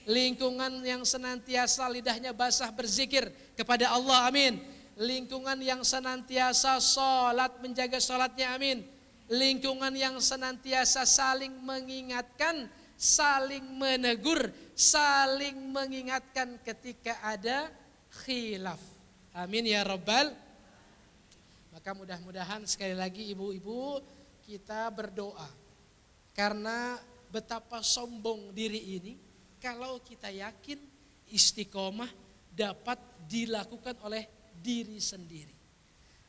Lingkungan yang senantiasa lidahnya basah berzikir kepada Allah, amin. Lingkungan yang senantiasa sholat, menjaga sholatnya, amin. Lingkungan yang senantiasa saling mengingatkan, saling menegur, saling mengingatkan ketika ada khilaf. Amin ya Rabbal. Maka mudah-mudahan sekali lagi ibu-ibu kita berdoa. Karena betapa sombong diri ini kalau kita yakin istiqomah dapat dilakukan oleh diri sendiri.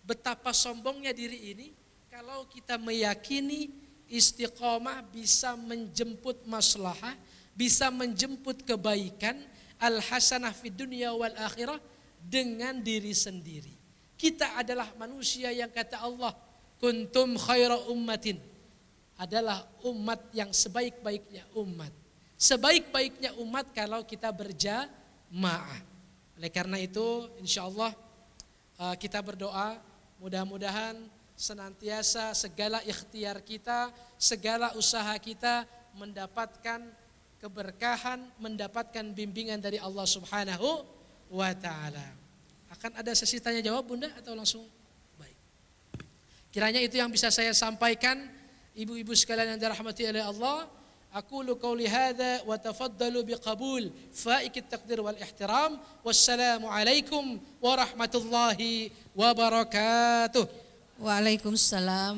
Betapa sombongnya diri ini kalau kita meyakini istiqomah bisa menjemput maslahah, bisa menjemput kebaikan, al-hasanah fid dunya wal akhirah dengan diri sendiri. Kita adalah manusia yang kata Allah, kuntum khaira ummatin, adalah umat yang sebaik-baiknya umat. Sebaik-baiknya umat kalau kita berjamaah. Oleh karena itu insyaallah kita berdoa mudah-mudahan senantiasa segala ikhtiar kita, segala usaha kita mendapatkan keberkahan, mendapatkan bimbingan dari Allah Subhanahu wa taala. Akan ada sesi tanya jawab Bunda atau langsung? Baik. Kiranya itu yang bisa saya sampaikan ibu-ibu sekalian yang dirahmati oleh Allah. Aqulu qauli hadza wa tafaddalu biqabul fa'iqit taqdir wal ihtiram. Wassalamu alaikum warahmatullahi wabarakatuh. Waalaikumsalam